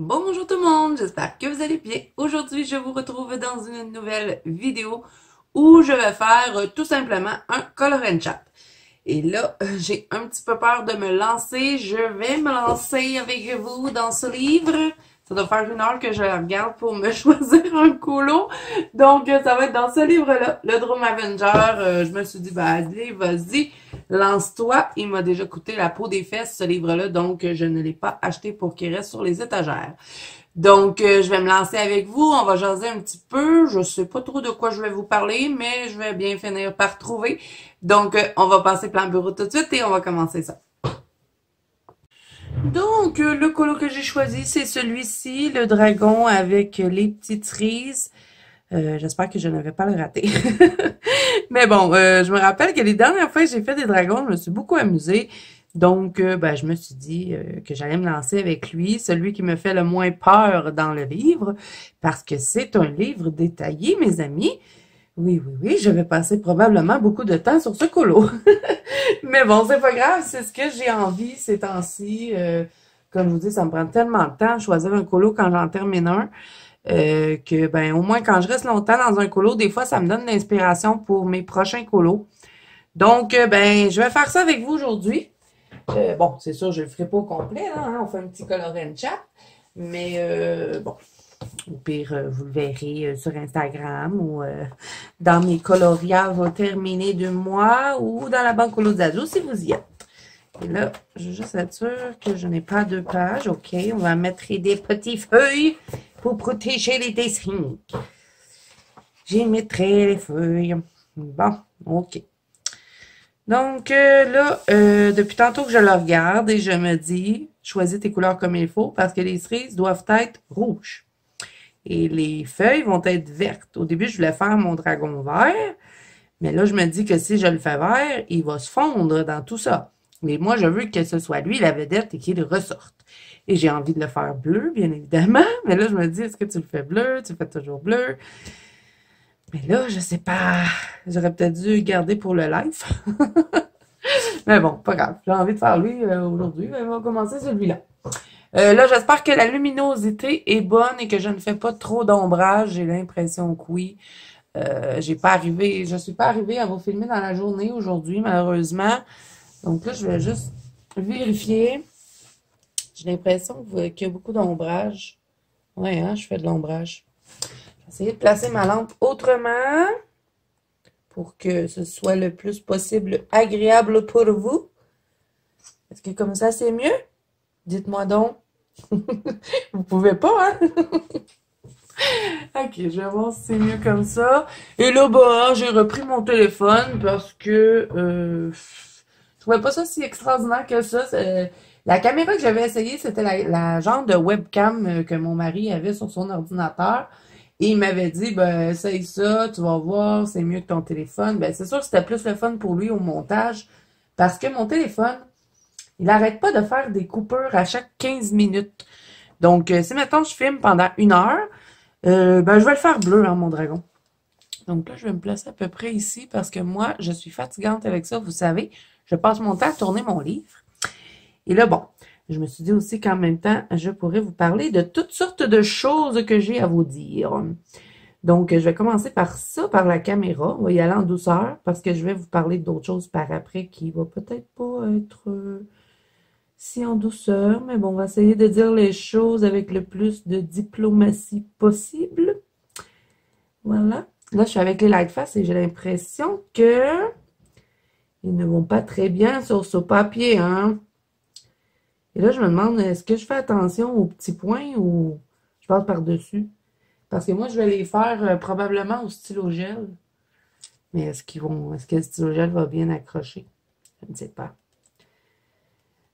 Bonjour tout le monde, j'espère que vous allez bien. Aujourd'hui, je vous retrouve dans une nouvelle vidéo où je vais faire tout simplement un color and chap. Et là, j'ai un petit peu peur de me lancer. Je vais me lancer avec vous dans ce livre. Ça doit faire 1 heure que je le regarde pour me choisir un colo. Donc, ça va être dans ce livre-là, le Drum Avenger. Je me suis dit, ben, allez, vas-y, lance-toi. Il m'a déjà coûté la peau des fesses, ce livre-là, donc je ne l'ai pas acheté pour qu'il reste sur les étagères. Donc, je vais me lancer avec vous. On va jaser un petit peu. Je sais pas trop de quoi je vais vous parler, mais je vais bien finir par trouver. Donc, on va passer plan bureau tout de suite et on va commencer ça. Donc, le colo que j'ai choisi, c'est celui-ci, le dragon avec les petites cerises. J'espère que je ne vais pas le rater. Mais bon, je me rappelle que les dernières fois que j'ai fait des dragons, je me suis beaucoup amusée. Donc, ben, je me suis dit que j'allais me lancer avec lui, celui qui me fait le moins peur dans le livre, parce que c'est un livre détaillé, mes amis. Oui, oui, oui, je vais passer probablement beaucoup de temps sur ce colo. Mais bon, c'est pas grave, c'est ce que j'ai envie ces temps-ci. Comme je vous dis, ça me prend tellement de temps de choisir un colo quand j'en termine un. Que ben au moins quand je reste longtemps dans un colo, des fois ça me donne l'inspiration pour mes prochains colos. Donc ben je vais faire ça avec vous aujourd'hui. Bon, c'est sûr, je le ferai pas au complet, là, hein, on fait un petit color and chat. Mais bon, au pire, vous le verrez sur Instagram ou dans mes coloriages terminés de moi ou dans la banque colo d'Azo si vous y êtes. Et là, je veux juste être sûre que je n'ai pas 2 pages. OK, on va mettre des petites feuilles pour protéger les dessins. J'y mettrai les feuilles. Bon, OK. Donc là, depuis tantôt que je le regarde et je me dis, choisis tes couleurs comme il faut parce que les cerises doivent être rouges. Et les feuilles vont être vertes. Au début, je voulais faire mon dragon vert, mais là, je me dis que si je le fais vert, il va se fondre dans tout ça. Mais moi, je veux que ce soit lui la vedette et qu'il ressorte. Et j'ai envie de le faire bleu, bien évidemment. Mais là, je me dis, est-ce que tu le fais bleu? Tu le fais toujours bleu? Mais là, je sais pas. J'aurais peut-être dû garder pour le live. Mais bon, pas grave. J'ai envie de faire lui aujourd'hui. On va commencer celui-là. Là, j'espère que la luminosité est bonne et que je ne fais pas trop d'ombrage. J'ai l'impression que oui. Je suis pas arrivée à vous filmer dans la journée aujourd'hui, malheureusement. Donc là, je vais juste vérifier. J'ai l'impression qu'il y a beaucoup d'ombrage. Ouais, hein, je fais de l'ombrage. Je vais essayer de placer ma lampe autrement pour que ce soit le plus possible agréable pour vous. Est-ce que comme ça, c'est mieux? Dites-moi donc. Vous pouvez pas, hein? Ok, je vais voir si c'est mieux comme ça. Et là, bah, j'ai repris mon téléphone parce que je trouvais pas ça si extraordinaire que ça. La caméra que j'avais essayée, c'était la genre de webcam que mon mari avait sur son ordinateur. Et il m'avait dit, ben, essaye ça, tu vas voir, c'est mieux que ton téléphone. Ben, c'est sûr que c'était plus le fun pour lui au montage. Parce que mon téléphone, il n'arrête pas de faire des coupures à chaque 15 minutes. Donc, si maintenant je filme pendant 1 heure, ben, je vais le faire bleu, hein, mon dragon. Donc là, je vais me placer à peu près ici parce que moi, je suis fatigante avec ça, vous savez. Je passe mon temps à tourner mon livre. Et là, bon, je me suis dit aussi qu'en même temps, je pourrais vous parler de toutes sortes de choses que j'ai à vous dire. Donc, je vais commencer par ça, par la caméra. On va y aller en douceur parce que je vais vous parler d'autres choses par après qui va peut-être pas être si en douceur. Mais bon, on va essayer de dire les choses avec le plus de diplomatie possible. Voilà. Là, je suis avec les Lightfast et j'ai l'impression que ils ne vont pas très bien sur ce papier, hein. Et là, je me demande, est-ce que je fais attention aux petits points ou je passe par-dessus? Parce que moi, je vais les faire probablement au stylo gel. Mais est-ce que le stylo gel va bien accrocher? Je ne sais pas.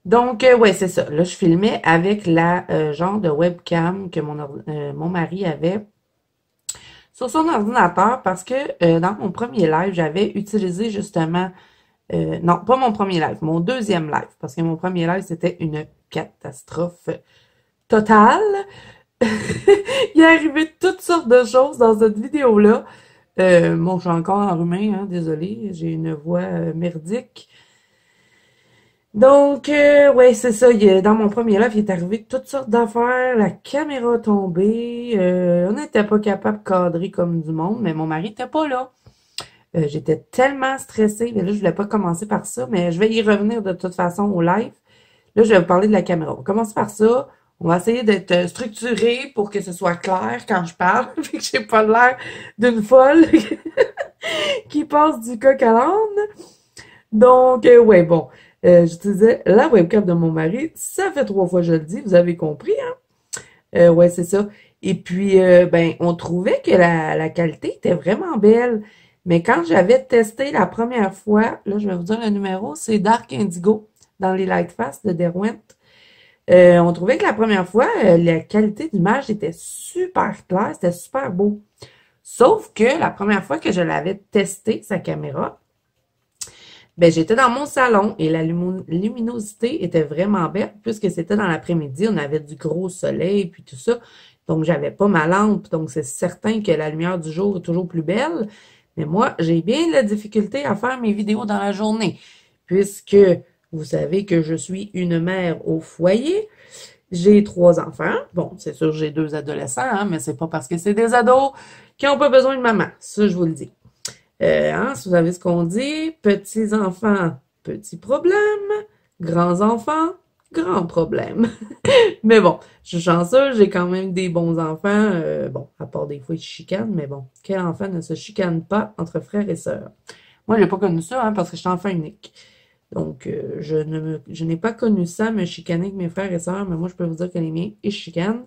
Donc, ouais, c'est ça. Là, je filmais avec la genre de webcam que mon mari avait sur son ordinateur parce que dans mon premier live, j'avais utilisé justement... non, pas mon premier live, mon deuxième live. Parce que mon premier live, c'était une catastrophe totale. Il est arrivé toutes sortes de choses dans cette vidéo-là. Bon, je suis encore enrhumée, hein, désolée. J'ai une voix merdique. Donc, ouais, c'est ça. Dans mon premier live, il est arrivé toutes sortes d'affaires. La caméra a tombé. On n'était pas capable de cadrer comme du monde, mais mon mari était pas là. J'étais tellement stressée. Mais là, je voulais pas commencer par ça, mais je vais y revenir de toute façon au live. Là, je vais vous parler de la caméra. On va commencer par ça. On va essayer d'être structuré pour que ce soit clair quand je parle, puis que j'ai pas l'air d'une folle qui passe du coq à l'âne. Donc, ouais, bon. J'utilisais la webcam de mon mari. Ça fait 3 fois que je le dis, vous avez compris, hein? Ouais, c'est ça. Et puis, ben, on trouvait que la qualité était vraiment belle. Mais quand j'avais testé la première fois, là, je vais vous dire le numéro, c'est Dark Indigo dans les Lightfast de Derwent. On trouvait que la première fois, la qualité d'image était super claire, c'était super beau. Sauf que la première fois que je l'avais testé, sa caméra, ben, j'étais dans mon salon et la luminosité était vraiment belle puisque c'était dans l'après-midi, on avait du gros soleil puis tout ça. Donc, j'avais pas ma lampe. Donc, c'est certain que la lumière du jour est toujours plus belle. Mais moi, j'ai bien de la difficulté à faire mes vidéos dans la journée puisque vous savez que je suis une mère au foyer. J'ai 3 enfants. Bon, c'est sûr, j'ai 2 adolescents, hein, mais c'est pas parce que c'est des ados qui ont pas besoin de maman. Ça, je vous le dis. Hein, si vous savez ce qu'on dit, petits enfants, petits problèmes, grands enfants, grands problèmes. Mais bon, je suis chanceuse, j'ai quand même des bons enfants. Bon, à part des fois, ils se chicanent, mais bon, quel enfant ne se chicane pas entre frères et sœurs? Moi, j'ai pas connu ça, hein, parce que je suis enfant unique. Donc, je n'ai pas connu ça, me chicaner avec mes frères et sœurs, mais moi, je peux vous dire que les miens, ils se chicanent.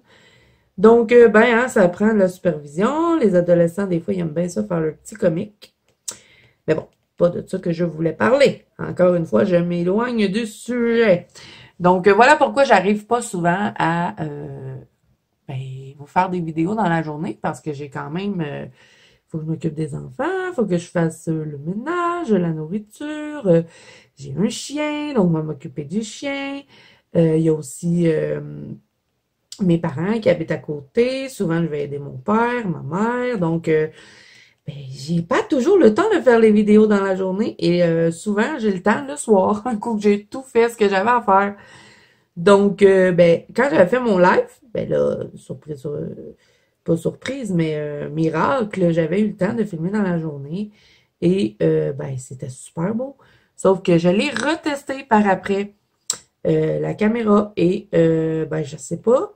Donc, ben, hein, ça prend de la supervision. Les adolescents, des fois, ils aiment bien ça faire leur petit comique. Mais bon, pas de ça que je voulais parler. Encore une fois, je m'éloigne du sujet. Donc, voilà pourquoi j'arrive pas souvent à ben, vous faire des vidéos dans la journée, parce que j'ai quand même... faut que je m'occupe des enfants, faut que je fasse le ménage, la nourriture. J'ai un chien, donc on va m'occuper du chien. Il y a aussi mes parents qui habitent à côté. Souvent, je vais aider mon père, ma mère. Donc, ben, j'ai pas toujours le temps de faire les vidéos dans la journée. Et souvent, j'ai le temps le soir, un coup que j'ai tout fait ce que j'avais à faire. Donc, ben, quand j'avais fait mon live, ben là, surprise, pas surprise, mais miracle, j'avais eu le temps de filmer dans la journée. Et ben, c'était super beau. Sauf que je l'ai retesté par après, la caméra. Et ben, je sais pas.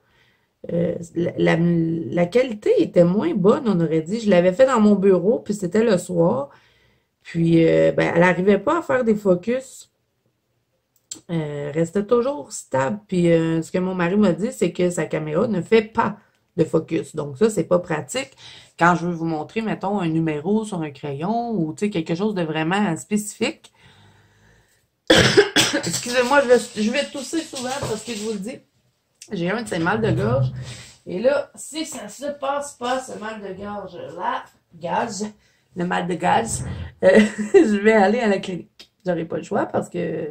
La qualité était moins bonne, on aurait dit. Je l'avais fait dans mon bureau, puis c'était le soir. Puis, ben, elle n'arrivait pas à faire des focus. Restait toujours stable. Puis, ce que mon mari m'a dit, c'est que sa caméra ne fait pas de focus. Donc, ça, c'est pas pratique. Quand je veux vous montrer, mettons, un numéro sur un crayon ou, tu sais, quelque chose de vraiment spécifique. Excusez-moi, je vais tousser souvent parce que je vous le dis, j'ai un de ces mal de gorge. Et là, si ça se passe pas, ce mal de gorge-là, le mal de gaz, je vais aller à la clinique. J'aurai pas le choix parce que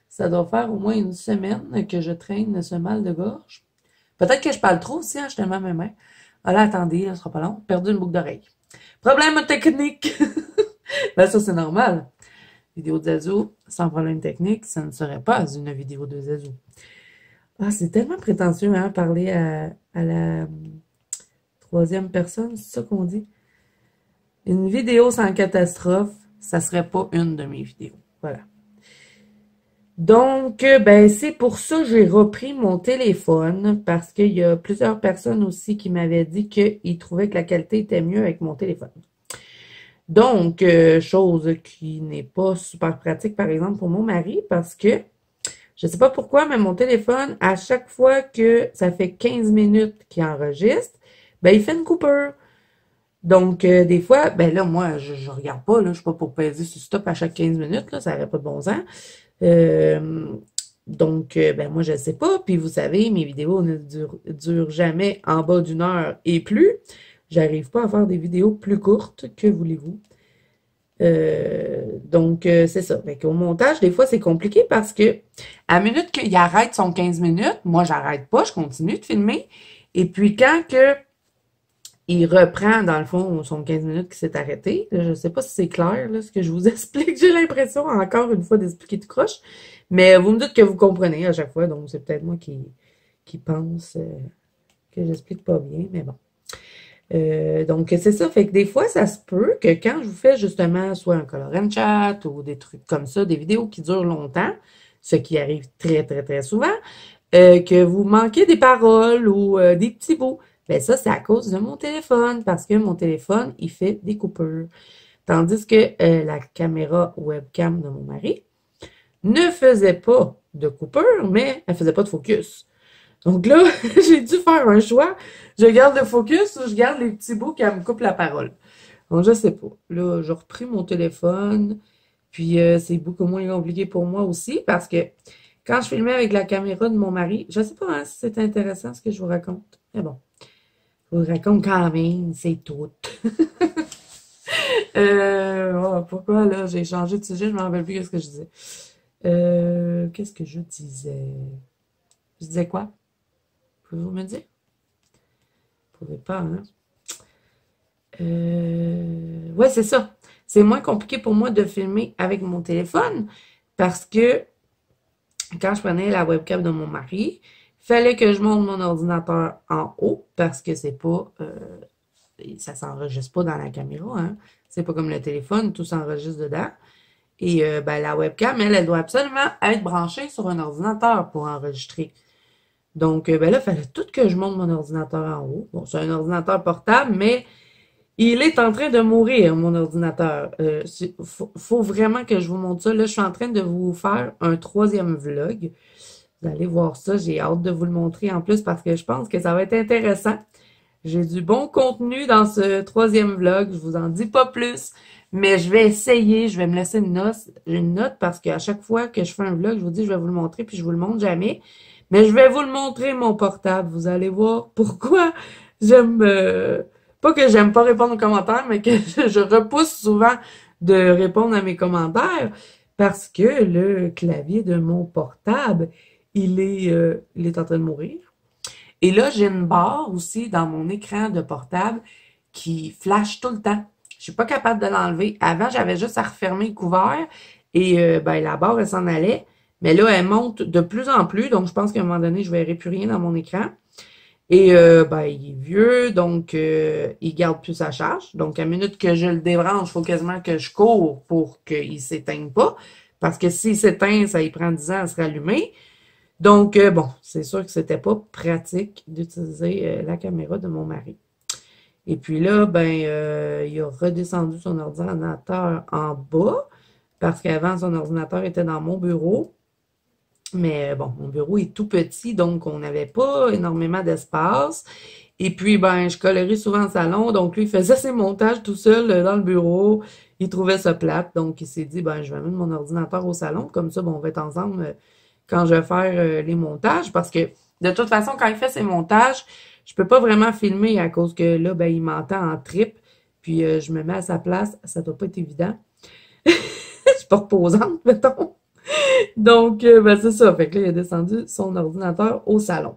ça doit faire au moins une semaine que je traîne ce mal de gorge. Peut-être que je parle trop aussi, hein, je te mets mes mains. Ah là, attendez, là, ce sera pas long. Perdu une boucle d'oreille. Problème technique. Ben, ça, c'est normal. Vidéo de Zazou, sans problème technique, ça ne serait pas une vidéo de Zazou. Ah, c'est tellement prétentieux, hein, parler à la troisième personne, c'est ça qu'on dit. Une vidéo sans catastrophe, ça serait pas une de mes vidéos. Voilà. Donc, ben, c'est pour ça que j'ai repris mon téléphone, parce qu'il y a plusieurs personnes aussi qui m'avaient dit qu'ils trouvaient que la qualité était mieux avec mon téléphone. Donc, chose qui n'est pas super pratique, par exemple, pour mon mari, parce que je sais pas pourquoi, mais mon téléphone, à chaque fois que ça fait 15 minutes qu'il enregistre, ben, il fait une coupure. Donc, des fois, ben là, moi, je regarde pas, là, je suis pas pour peser sur stop à chaque 15 minutes, là, ça n'aurait pas de bon sens. Donc, ben, moi, je sais pas. Puis, vous savez, mes vidéos ne durent jamais en bas d'1 heure et plus. J'arrive pas à faire des vidéos plus courtes, que voulez-vous. Donc, c'est ça. Fait qu'au montage, des fois, c'est compliqué parce que à minute qu'il arrête son 15 minutes, moi, j'arrête pas, je continue de filmer. Et puis, quand que il reprend, dans le fond, son 15 minutes qui s'est arrêté, je sais pas si c'est clair, là, ce que je vous explique. J'ai l'impression, encore une fois, d'expliquer tout croche. Mais vous me dites que vous comprenez à chaque fois, donc c'est peut-être moi qui pense que j'explique pas bien, mais bon. Donc, c'est ça. Fait que des fois, ça se peut que quand je vous fais justement soit un color and chat ou des trucs comme ça, des vidéos qui durent longtemps, ce qui arrive très, très, très souvent, que vous manquez des paroles ou des petits bouts. Ben ça, c'est à cause de mon téléphone, parce que mon téléphone, il fait des coupures. Tandis que la caméra webcam de mon mari ne faisait pas de coupure, mais elle faisait pas de focus. Donc là, j'ai dû faire un choix. Je garde le focus ou je garde les petits bouts qui me coupent la parole. Donc, je sais pas. Là, j'ai repris mon téléphone. Puis, c'est beaucoup moins compliqué pour moi aussi parce que quand je filmais avec la caméra de mon mari, je sais pas hein, si c'est intéressant ce que je vous raconte. Mais bon, je vous raconte quand même, c'est tout. Pourquoi là, j'ai changé de sujet, je me rappelle plus ce que je disais. Qu'est-ce que je disais? Je disais quoi? Pouvez-vous me dire? Vous pouvez pas, hein? Ouais, c'est ça. C'est moins compliqué pour moi de filmer avec mon téléphone parce que quand je prenais la webcam de mon mari, il fallait que je monte mon ordinateur en haut parce que c'est pas ça s'enregistre pas dans la caméra, hein. C'est pas comme le téléphone, tout s'enregistre dedans. Et ben, la webcam, elle doit absolument être branchée sur un ordinateur pour enregistrer. Donc, ben là, il fallait tout que je monte mon ordinateur en haut. Bon, c'est un ordinateur portable, mais il est en train de mourir, mon ordinateur. Faut vraiment que je vous montre ça. Là, je suis en train de vous faire un troisième vlog. Vous allez voir ça. J'ai hâte de vous le montrer en plus parce que je pense que ça va être intéressant. J'ai du bon contenu dans ce troisième vlog. Je vous en dis pas plus. Mais je vais essayer. Je vais me laisser une note parce qu'à chaque fois que je fais un vlog, je vous dis je vais vous le montrer puis je vous le montre jamais. Mais je vais vous le montrer, mon portable. Vous allez voir pourquoi j'aime... pas que j'aime pas répondre aux commentaires, mais que je repousse souvent de répondre à mes commentaires parce que le clavier de mon portable, il est en train de mourir. Et là, j'ai une barre aussi dans mon écran de portable qui flash tout le temps. Je suis pas capable de l'enlever. Avant, j'avais juste à refermer le couvert et ben, la barre, elle s'en allait. Mais là, elle monte de plus en plus. Donc, je pense qu'à un moment donné, je verrai plus rien dans mon écran. Et ben, il est vieux, donc il garde plus sa charge. Donc, à la minute que je le débranche, il faut quasiment que je cours pour qu'il ne s'éteigne pas. Parce que s'il s'éteint, ça y prend 10 ans à se rallumer. Donc, bon, c'est sûr que c'était pas pratique d'utiliser la caméra de mon mari. Et puis là, ben, il a redescendu son ordinateur en bas parce qu'avant, son ordinateur était dans mon bureau. Mais bon, mon bureau est tout petit, donc on n'avait pas énormément d'espace. Et puis, ben, je colorie souvent au salon, donc lui, il faisait ses montages tout seul dans le bureau. Il trouvait ça plate, donc il s'est dit, ben, je vais mettre mon ordinateur au salon, comme ça, bon, on va être ensemble quand je vais faire les montages, parce que de toute façon, quand il fait ses montages, je peux pas vraiment filmer à cause que là, ben, il m'entend en trip, puis je me mets à sa place, ça doit pas être évident. Je suis pas reposante, mettons. Donc, ben, c'est ça. Fait que là, il a descendu son ordinateur au salon.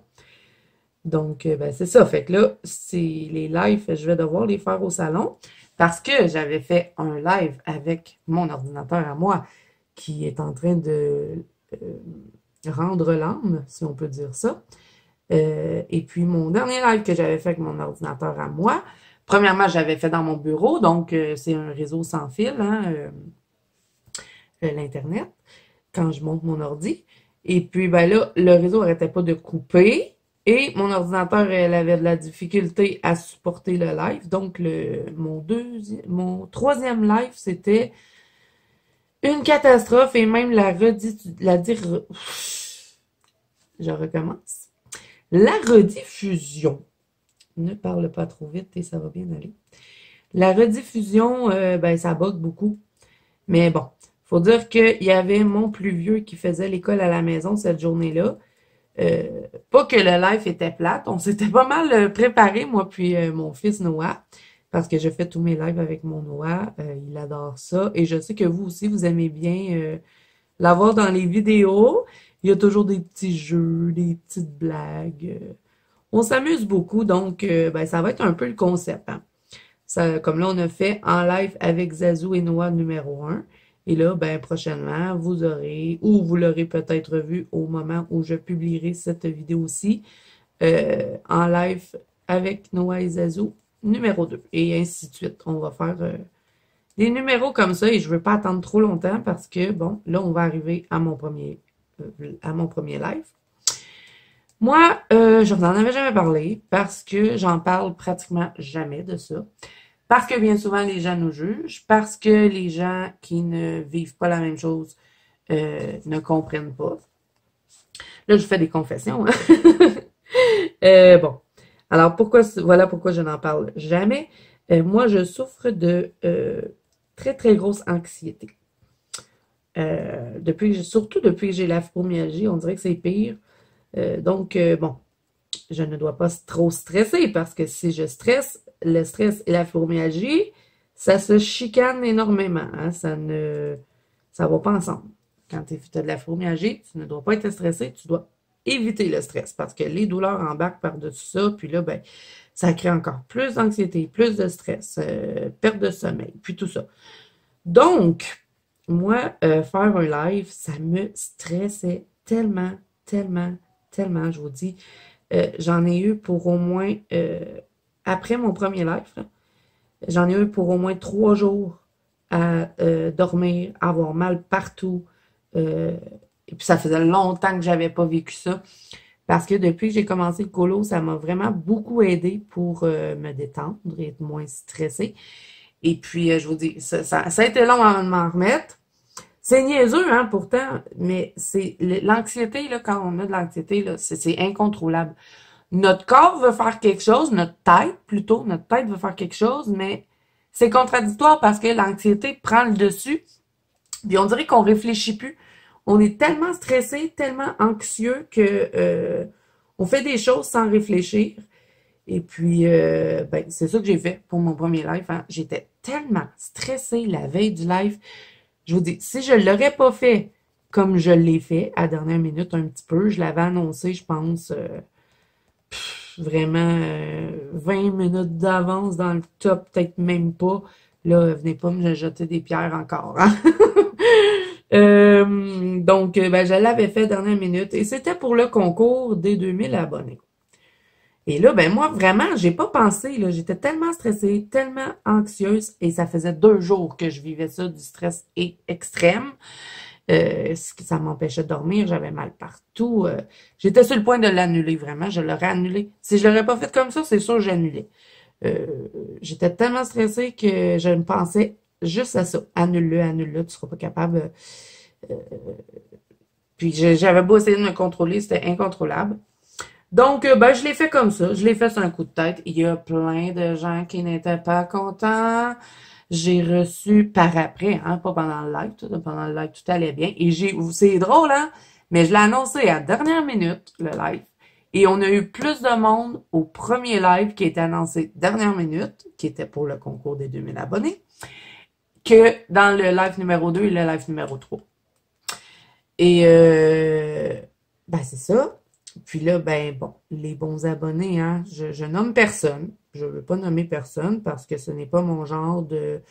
Donc, ben, c'est ça. Fait que là, c'est les lives, je vais devoir les faire au salon parce que j'avais fait un live avec mon ordinateur à moi qui est en train de rendre l'âme, si on peut dire ça. Et puis, mon dernier live que j'avais fait avec mon ordinateur à moi, premièrement, j'avais fait dans mon bureau, donc c'est un réseau sans fil, hein, l'Internet, quand je monte mon ordi. Et puis, ben là, le réseau n'arrêtait pas de couper. Et mon ordinateur, elle avait de la difficulté à supporter le live. Donc, mon troisième live, c'était une catastrophe et même je recommence. La rediffusion. Ne parle pas trop vite et ça va bien aller. La rediffusion, ben, ça bug beaucoup. Mais bon, faut dire qu'il y avait mon plus vieux qui faisait l'école à la maison cette journée-là. Pas que le live était plate, on s'était pas mal préparé, moi puis mon fils Noah, parce que je fais tous mes lives avec mon Noah, il adore ça, et je sais que vous aussi, vous aimez bien l'avoir dans les vidéos. Il y a toujours des petits jeux, des petites blagues. On s'amuse beaucoup, donc ben, ça va être un peu le concept. Hein. Ça, comme là, on a fait en live avec Zazou et Noah numéro 1. Et là, ben, prochainement, vous aurez, ou vous l'aurez peut-être vu au moment où je publierai cette vidéo-ci, en live avec Noah et Zazou, numéro 2, et ainsi de suite. On va faire des numéros comme ça, et je ne veux pas attendre trop longtemps parce que, bon, là, on va arriver à mon premier live. Moi, je n'en avais jamais parlé parce que j'en parle pratiquement jamais de ça. Parce que bien souvent, les gens nous jugent, parce que les gens qui ne vivent pas la même chose ne comprennent pas. Là, je fais des confessions. Hein? Bon. Alors, voilà pourquoi je n'en parle jamais. Moi, je souffre de très, très grosse anxiété. Surtout depuis que j'ai la fibromyalgie, on dirait que c'est pire. Donc, bon, je ne dois pas trop stresser parce que si je stresse, le stress et la fibromyalgie, ça se chicane énormément. Hein? Ça va pas ensemble. Quand tu as de la fibromyalgie, tu ne dois pas être stressé, tu dois éviter le stress parce que les douleurs embarquent par-dessus ça, puis là, ben, ça crée encore plus d'anxiété, plus de stress, perte de sommeil, puis tout ça. Donc, moi, faire un live, ça me stressait tellement, tellement, tellement, je vous dis. J'en ai eu pour au moins, après mon premier live, j'en ai eu pour au moins 3 jours à dormir, avoir mal partout. Et puis ça faisait longtemps que j'avais pas vécu ça. Parce que depuis que j'ai commencé le colo, ça m'a vraiment beaucoup aidé pour me détendre et être moins stressée. Et puis, je vous dis, ça a été long avant de m'en remettre. C'est niaiseux, hein, pourtant, mais c'est l'anxiété, là, quand on a de l'anxiété, là, c'est incontrôlable. Notre corps veut faire quelque chose, notre tête veut faire quelque chose, mais c'est contradictoire parce que l'anxiété prend le dessus, puis on dirait qu'on réfléchit plus. On est tellement stressé, tellement anxieux que on fait des choses sans réfléchir. Et puis, ben, c'est ça que j'ai fait pour mon premier live. Hein. J'étais tellement stressée la veille du live. Je vous dis, si je ne l'aurais pas fait comme je l'ai fait à la dernière minute un petit peu, je l'avais annoncé, je pense, vraiment 20 minutes d'avance dans le top, peut-être même pas. Là, venez pas me jeter des pierres encore. Hein? Donc, ben, je l'avais fait dernière minute et c'était pour le concours des 2000 abonnés. Et là, ben moi, vraiment, j'ai pas pensé, là, j'étais tellement stressée, tellement anxieuse, et ça faisait 2 jours que je vivais ça, du stress extrême. Ça m'empêchait de dormir, j'avais mal partout. J'étais sur le point de l'annuler, vraiment, je l'aurais annulé. Si je l'aurais pas fait comme ça, c'est sûr que j'annulais. J'étais tellement stressée que je ne pensais juste à ça. Annule-le, tu seras pas capable. Puis j'avais beau essayer de me contrôler, c'était incontrôlable. Donc, ben, je l'ai fait comme ça. Je l'ai fait sur un coup de tête. Il y a plein de gens qui n'étaient pas contents. J'ai reçu par après, hein, pas pendant le live. Pendant le live, tout allait bien. Et c'est drôle, hein, mais je l'ai annoncé à la dernière minute, le live. Et on a eu plus de monde au premier live qui était annoncé dernière minute, qui était pour le concours des 2000 abonnés, que dans le live numéro 2 et le live numéro 3. Et, ben, c'est ça. Puis là, ben bon, les bons abonnés, hein, je nomme personne. Je ne veux pas nommer personne parce que ce n'est pas mon genre de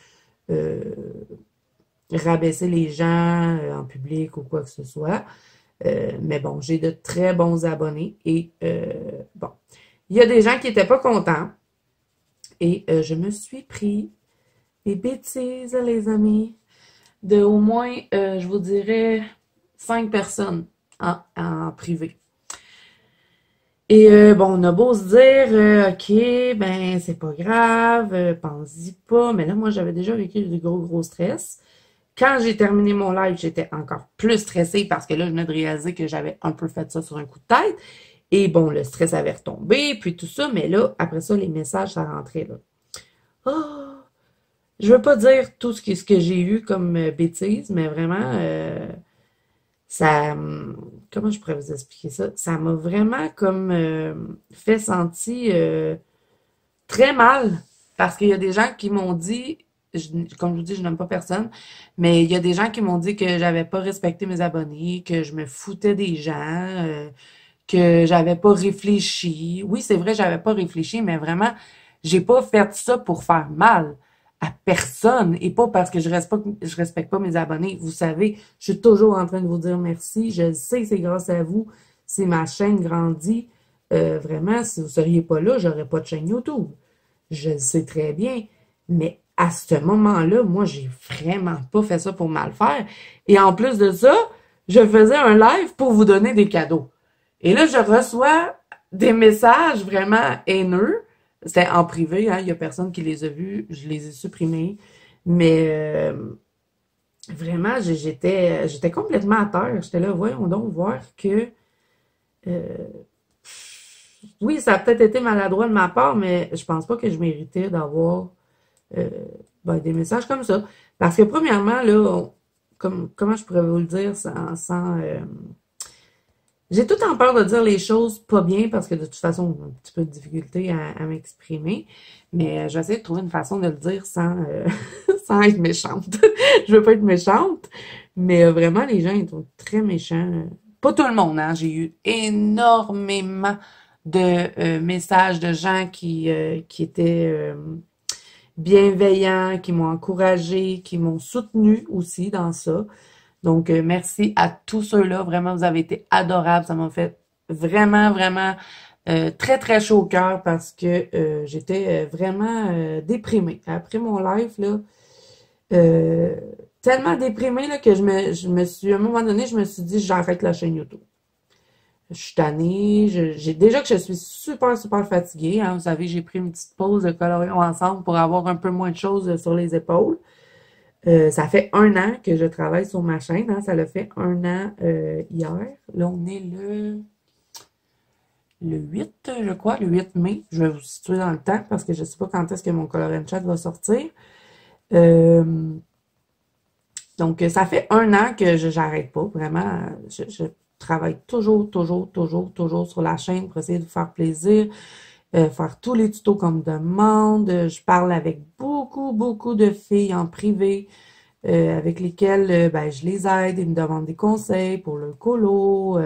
rabaisser les gens en public ou quoi que ce soit. Mais bon, j'ai de très bons abonnés et bon, il y a des gens qui n'étaient pas contents et je me suis pris des bêtises, les amis, de au moins, je vous dirais, 5 personnes en privé. Et bon, on a beau se dire, OK, ben c'est pas grave, pense-y pas. Mais là, moi, j'avais déjà vécu du gros stress. Quand j'ai terminé mon live, j'étais encore plus stressée parce que là, je venais de réaliser que j'avais un peu fait ça sur un coup de tête. Et bon, le stress avait retombé, puis tout ça. Mais là, après ça, les messages, ça rentrait, là. Oh! Je veux pas dire tout ce que j'ai eu comme bêtises, mais vraiment, ça, comment je pourrais vous expliquer ça? Ça m'a vraiment comme fait sentir très mal parce qu'il y a des gens qui m'ont dit, comme je vous dis, je n'aime pas personne, mais il y a des gens qui m'ont dit que j'avais pas respecté mes abonnés, que je me foutais des gens, que j'avais pas réfléchi. Oui, c'est vrai, j'avais pas réfléchi, mais vraiment, j'ai pas fait ça pour faire mal à personne et pas parce que je respecte pas mes abonnés. Vous savez, je suis toujours en train de vous dire merci. Je le sais, c'est grâce à vous. Si ma chaîne grandit, vraiment, si vous seriez pas là, j'aurais pas de chaîne YouTube. Je le sais très bien. Mais à ce moment-là, moi, j'ai vraiment pas fait ça pour mal faire. Et en plus de ça, je faisais un live pour vous donner des cadeaux. Et là, je reçois des messages vraiment haineux. C'était en privé, hein, il y a personne qui les a vus, je les ai supprimés. Mais vraiment, j'étais complètement à terre. J'étais là, voyons donc voir que euh, oui, ça a peut-être été maladroit de ma part, mais je pense pas que je méritais d'avoir euh, des messages comme ça. Parce que premièrement, là, comment je pourrais vous le dire sans j'ai tout le temps peur de dire les choses pas bien parce que de toute façon, j'ai un petit peu de difficulté à m'exprimer. Mais j'essaie de trouver une façon de le dire sans être méchante. Je veux pas être méchante, mais vraiment, les gens, ils sont très méchants. Pas tout le monde, hein. J'ai eu énormément de messages de gens qui étaient bienveillants, qui m'ont encouragé, qui m'ont soutenu aussi dans ça. Donc, merci à tous ceux-là. Vraiment, vous avez été adorables. Ça m'a fait vraiment, vraiment très, très chaud au cœur parce que j'étais vraiment déprimée. Après mon live, là, euh, tellement déprimée là, que je me suis, à un moment donné, je me suis dit, j'arrête la chaîne YouTube. Je suis tannée. J'ai déjà que je suis super, super fatiguée. Hein. Vous savez, j'ai pris une petite pause de colorion ensemble pour avoir un peu moins de choses sur les épaules. Ça fait 1 an que je travaille sur ma chaîne. Hein. Ça l'a fait 1 an hier. Là, on est le 8, je crois, le 8 mai. Je vais vous situer dans le temps parce que je ne sais pas quand est-ce que mon Color Chat va sortir. Euh, donc, ça fait 1 an que j'arrête pas. Vraiment, je travaille toujours sur la chaîne pour essayer de vous faire plaisir. Faire tous les tutos qu'on me demande. Je parle avec beaucoup de filles en privé avec lesquelles je les aide. Ils me demandent des conseils pour le colo.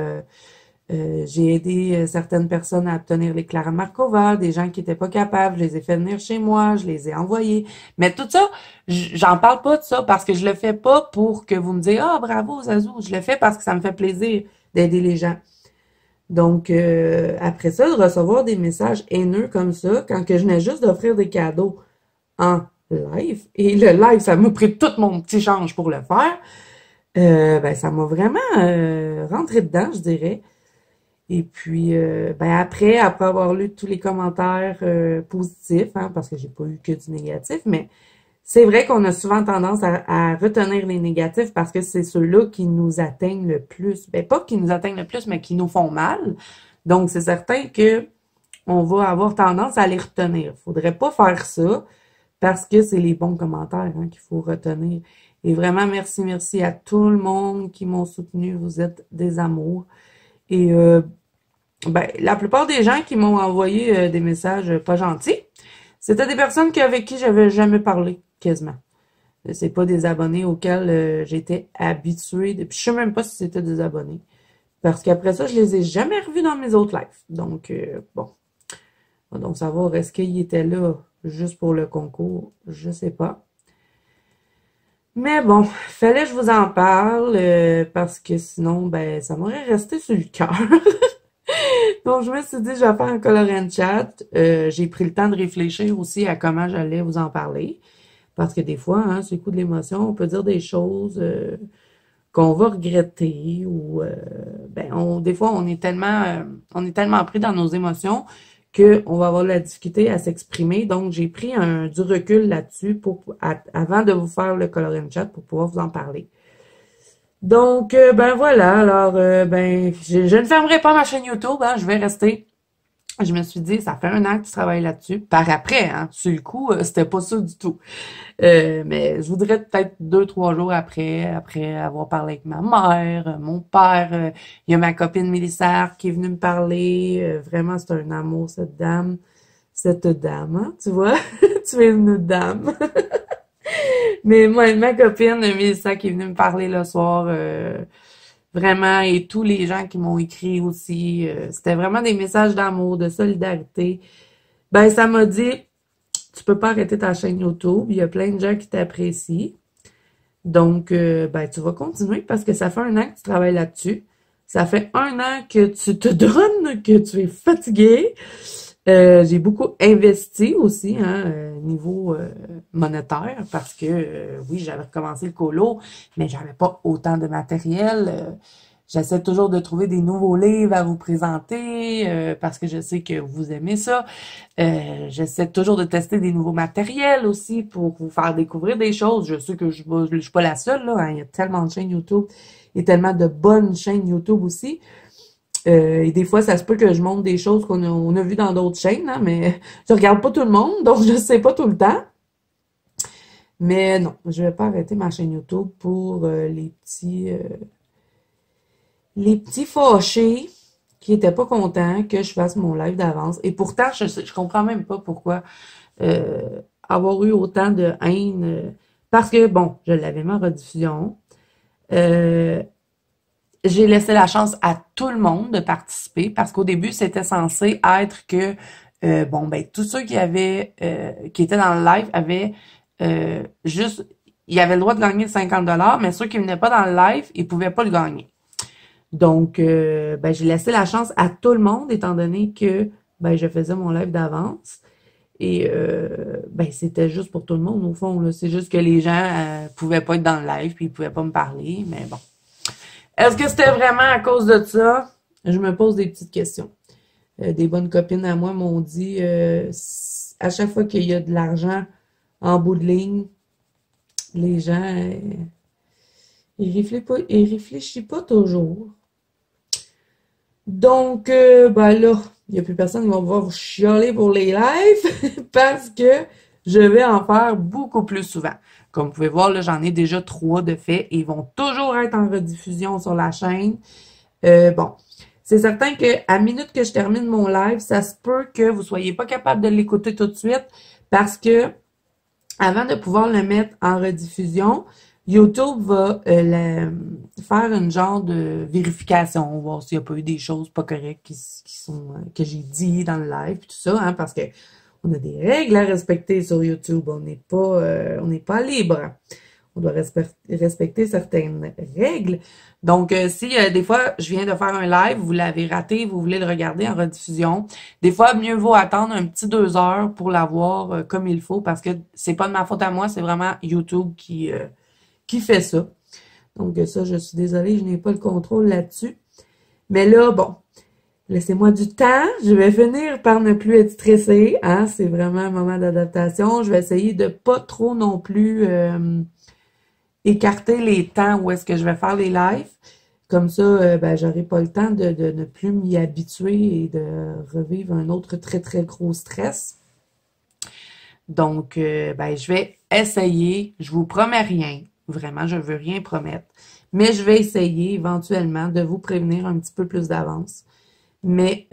J'ai aidé certaines personnes à obtenir les Clara Markova, des gens qui étaient pas capables. Je les ai fait venir chez moi, je les ai envoyés. Mais tout ça, j'en parle pas de ça parce que je le fais pas pour que vous me disiez « Ah, bravo, Zazou! » Je le fais parce que ça me fait plaisir d'aider les gens. Donc, après ça, de recevoir des messages haineux comme ça, quand que je venais juste d'offrir des cadeaux en live, et le live, ça m'a pris tout mon petit change pour le faire, ça m'a vraiment rentré dedans, je dirais. Et puis, après avoir lu tous les commentaires positifs, hein, parce que j'ai pas eu que du négatif, mais c'est vrai qu'on a souvent tendance à retenir les négatifs parce que c'est ceux-là qui nous atteignent le plus. Ben, pas qui nous atteignent le plus, mais qui nous font mal. Donc, c'est certain que on va avoir tendance à les retenir. Faudrait pas faire ça parce que c'est les bons commentaires hein, qu'il faut retenir. Et vraiment, merci à tout le monde qui m'ont soutenu. Vous êtes des amours. Et la plupart des gens qui m'ont envoyé des messages pas gentils, c'était des personnes avec qui j'avais jamais parlé, quasiment. C'est pas des abonnés auxquels j'étais habituée. Puis je sais même pas si c'était des abonnés. Parce qu'après ça, je les ai jamais revus dans mes autres lives. Donc, bon. On va donc savoir, est-ce qu'ils étaient là juste pour le concours? Je sais pas. Mais bon, fallait que je vous en parle parce que sinon, ça m'aurait resté sur le cœur. Donc, je me suis dit, je vais faire un colorant chat. J'ai pris le temps de réfléchir aussi à comment j'allais vous en parler. Parce que des fois, hein, sur le coup de l'émotion, on peut dire des choses qu'on va regretter ou des fois, on est tellement pris dans nos émotions qu'on va avoir de la difficulté à s'exprimer. Donc, j'ai pris du recul là-dessus avant de vous faire le colorant chat pour pouvoir vous en parler. Donc, voilà. Alors, je ne fermerai pas ma chaîne YouTube. Hein, je vais rester. Je me suis dit, ça fait 1 an que tu travailles là-dessus. Par après, hein, sur le coup, c'était pas ça du tout. Mais je voudrais peut-être 2-3 jours après avoir parlé avec ma mère, mon père. Il y a ma copine Mélissard qui est venue me parler. Vraiment, c'est un amour, cette dame. Cette dame, hein, tu vois? Tu es une dame. Mais moi, ma copine Mélissa qui est venue me parler le soir, vraiment, et tous les gens qui m'ont écrit aussi, c'était vraiment des messages d'amour, de solidarité. Ça m'a dit, tu peux pas arrêter ta chaîne YouTube. Il y a plein de gens qui t'apprécient. Donc, ben, tu vas continuer parce que ça fait 1 an que tu travailles là-dessus. Ça fait 1 an que tu te donnes, que tu es fatigué. J'ai beaucoup investi aussi, hein, niveau monétaire, parce que oui, j'avais recommencé le colo, mais j'avais pas autant de matériel. J'essaie toujours de trouver des nouveaux livres à vous présenter, parce que je sais que vous aimez ça. J'essaie toujours de tester des nouveaux matériels aussi pour vous faire découvrir des choses. Je sais que je suis pas la seule, là, hein, il y a tellement de chaînes YouTube et tellement de bonnes chaînes YouTube aussi. Et des fois, ça se peut que je montre des choses on a vues dans d'autres chaînes, hein, mais je regarde pas tout le monde, donc je sais pas tout le temps. Mais non, je vais pas arrêter ma chaîne YouTube pour les petits fâchés qui étaient pas contents que je fasse mon live d'avance. Et pourtant, je comprends même pas pourquoi avoir eu autant de haine. Parce que, bon, je l'avais mis en rediffusion. J'ai laissé la chance à tout le monde de participer parce qu'au début, c'était censé être que, bon, ben, tous ceux qui étaient dans le live avaient juste, ils avaient le droit de gagner 50 $, mais ceux qui venaient pas dans le live, ils pouvaient pas le gagner. Donc, ben, j'ai laissé la chance à tout le monde, étant donné que, ben, je faisais mon live d'avance. Et, ben, c'était juste pour tout le monde, au fond, là. C'est juste que les gens pouvaient pas être dans le live, puis ils pouvaient pas me parler, mais bon. Est-ce que c'était vraiment à cause de ça? Je me pose des petites questions. Des bonnes copines à moi m'ont dit, à chaque fois qu'il y a de l'argent en bout de ligne, les gens, ils réfléchissent pas toujours. Donc, ben là, il n'y a plus personne qui va pouvoir vous chialer pour les lives parce que je vais en faire beaucoup plus souvent. Comme vous pouvez voir, là, j'en ai déjà 3 de fait et ils vont toujours être en rediffusion sur la chaîne. Bon, c'est certain que à minute que je termine mon live, ça se peut que vous soyez pas capable de l'écouter tout de suite parce que avant de pouvoir le mettre en rediffusion, YouTube va faire une genre de vérification, voir s'il n'y a pas eu des choses pas correctes que j'ai dit dans le live, tout ça, hein, parce que on a des règles à respecter sur YouTube. On n'est pas libre. On doit respecter certaines règles. Donc, si des fois, je viens de faire un live, vous l'avez raté, vous voulez le regarder en rediffusion, des fois, mieux vaut attendre un petit 2 heures pour l'avoir comme il faut, parce que c'est pas de ma faute à moi, c'est vraiment YouTube qui fait ça. Donc, ça, je suis désolée, je n'ai pas le contrôle là-dessus. Mais là, bon, laissez-moi du temps. Je vais finir par ne plus être stressée. Hein? C'est vraiment un moment d'adaptation. Je vais essayer de pas trop non plus écarter les temps où est-ce que je vais faire les lives. Comme ça, ben, j'aurai pas le temps de ne plus m'y habituer et de revivre un autre très, très gros stress. Donc, ben, je vais essayer. Je vous promets rien. Vraiment, je veux rien promettre. Mais je vais essayer éventuellement de vous prévenir un petit peu plus d'avance. Mais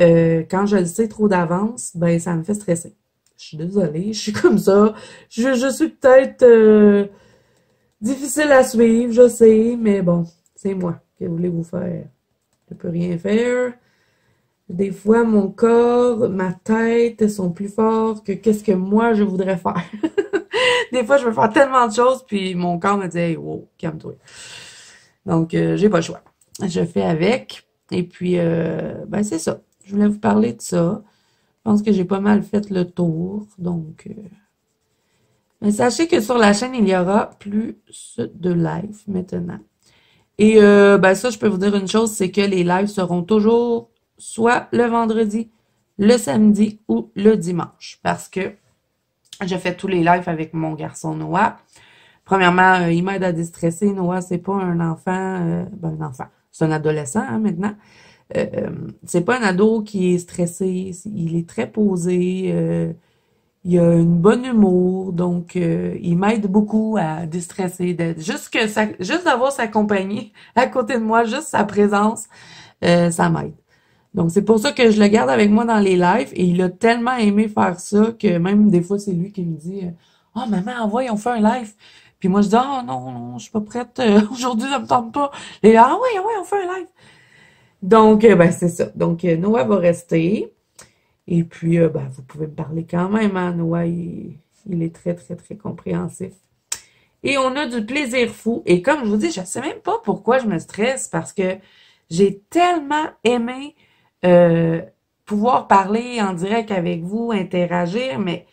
quand je le sais trop d'avance, ben ça me fait stresser. Je suis désolée, je suis comme ça. Je suis peut-être difficile à suivre, je sais, mais bon, c'est moi. Que voulez-vous faire? Je peux rien faire. Des fois, mon corps, ma tête sont plus forts que qu'est-ce que moi je voudrais faire. Des fois, je veux faire tellement de choses, puis mon corps me dit hey, wow, calme-toi. Donc, j'ai pas le choix. Je fais avec. Et puis, ben c'est ça. Je voulais vous parler de ça. Je pense que j'ai pas mal fait le tour. Donc, mais sachez que sur la chaîne, il y aura plus de live maintenant. Et ben ça, je peux vous dire une chose, c'est que les lives seront toujours soit le vendredi, le samedi ou le dimanche. Parce que je fais tous les lives avec mon garçon Noah. Premièrement, il m'aide à déstresser. Noah, c'est pas un enfant, ben un enfant. C'est un adolescent hein, maintenant. C'est pas un ado qui est stressé. Il est très posé. Il a une bonne humour. Donc, il m'aide beaucoup à déstresser. Juste d'avoir sa compagnie à côté de moi, juste sa présence, ça m'aide. Donc, c'est pour ça que je le garde avec moi dans les lives. Et il a tellement aimé faire ça que même des fois, c'est lui qui me dit « Oh, maman, envoie, on fait un live. » Puis moi, je dis « Oh non, je suis pas prête. Aujourd'hui, ça me tente pas. » Et « Ah oui, on fait un live. » Donc, ben c'est ça. Donc, Noah va rester. Et puis, ben, vous pouvez me parler quand même, hein. Noah, il Il est très, très, très compréhensif. Et on a du plaisir fou. Et comme je vous dis, je ne sais même pas pourquoi je me stresse parce que j'ai tellement aimé euh, pouvoir parler en direct avec vous, interagir, mais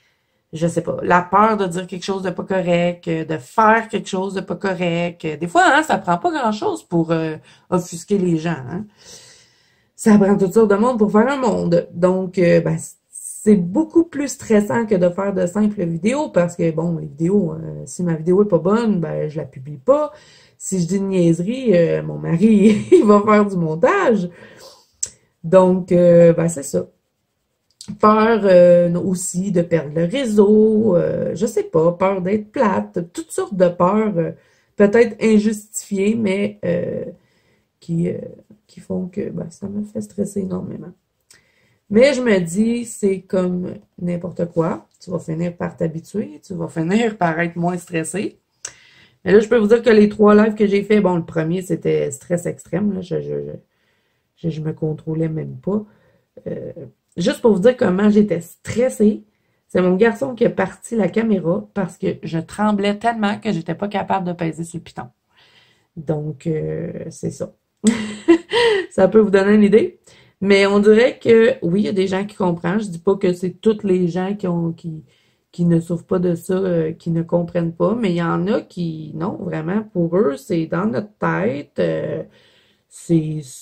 je sais pas, la peur de dire quelque chose de pas correct, de faire quelque chose de pas correct. Des fois, hein, ça prend pas grand-chose pour offusquer les gens. Hein. Ça prend toutes sortes de monde pour faire un monde. Donc, ben, c'est beaucoup plus stressant que de faire de simples vidéos parce que, bon, les vidéos, si ma vidéo est pas bonne, ben, je la publie pas. Si je dis une niaiserie, mon mari, il va faire du montage. Donc, ben, c'est ça. Peur aussi de perdre le réseau, je sais pas, peur d'être plate, toutes sortes de peurs, peut-être injustifiées, mais qui, euh, qui font que ben, ça me fait stresser énormément. Mais je me dis, c'est comme n'importe quoi. Tu vas finir par t'habituer, tu vas finir par être moins stressé. Mais là, je peux vous dire que les 3 lives que j'ai fait, bon, le premier, c'était stress extrême. Là, je me contrôlais même pas. Euh, Juste pour vous dire comment j'étais stressée, c'est mon garçon qui a parti la caméra parce que je tremblais tellement que j'étais pas capable de peser sur le piton. Donc, c'est ça. Ça peut vous donner une idée. Mais on dirait que oui, il y a des gens qui comprennent. Je dis pas que c'est toutes les gens qui ne souffrent pas de ça, qui ne comprennent pas, mais il y en a qui, non, vraiment, pour eux, c'est dans notre tête.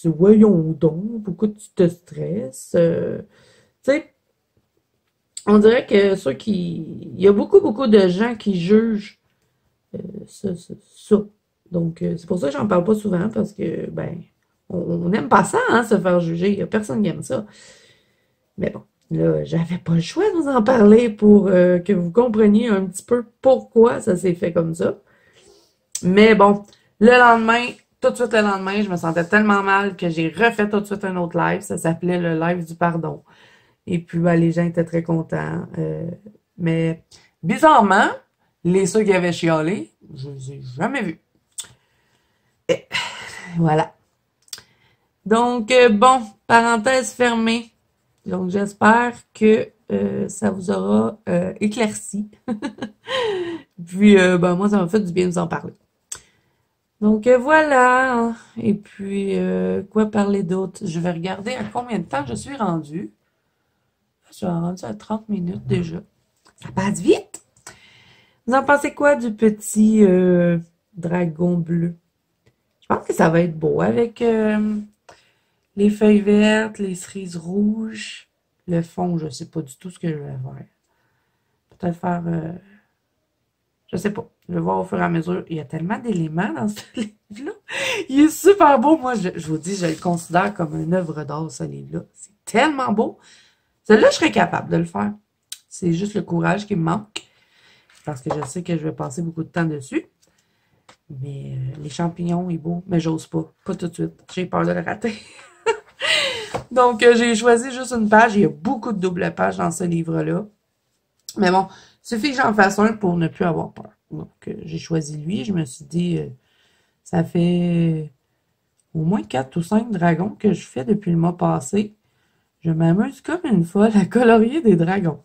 Voyons donc, pourquoi tu te stresses? Tu sais, on dirait que ceux qui. Il y a beaucoup, beaucoup de gens qui jugent ça. Donc, c'est pour ça que j'en parle pas souvent, parce que, ben, on n'aime pas ça, hein, se faire juger. Il y a personne qui aime ça. Mais bon, là, j'avais pas le choix de vous en parler pour que vous compreniez un petit peu pourquoi ça s'est fait comme ça. Mais bon, le lendemain, tout de suite le lendemain, je me sentais tellement mal que j'ai refait tout de suite un autre live. Ça s'appelait le live du pardon. Et puis, ben, les gens étaient très contents. Mais bizarrement, ceux qui avaient chialé, je les ai jamais vus. Et voilà. Donc, bon, parenthèse fermée. Donc, j'espère que ça vous aura éclairci. Puis, ben, moi, ça m'a fait du bien de vous en parler. Donc, voilà. Et puis, quoi parler d'autre? Je vais regarder à combien de temps je suis rendue. Je suis rendue à 30 minutes déjà. Ça passe vite. Vous en pensez quoi du petit dragon bleu? Je pense que ça va être beau avec les feuilles vertes, les cerises rouges. Le fond, je sais pas du tout ce que je vais faire. Peut-être faire... je sais pas. Je vais voir au fur et à mesure. Il y a tellement d'éléments dans ce livre-là. Il est super beau. Moi, je vous dis, je le considère comme une œuvre d'art, ce livre-là. C'est tellement beau. Celui-là, je serais capable de le faire. C'est juste le courage qui me manque. Parce que je sais que je vais passer beaucoup de temps dessus. Mais les champignons, il est beau. Mais j'ose pas. Pas tout de suite. J'ai peur de le rater. Donc, j'ai choisi juste une page. Il y a beaucoup de doubles pages dans ce livre-là. Mais bon, il suffit que j'en fasse un pour ne plus avoir peur. Donc, j'ai choisi lui. Je me suis dit, ça fait au moins 4 ou 5 dragons que je fais depuis le mois passé. Je m'amuse comme une folle à colorier des dragons.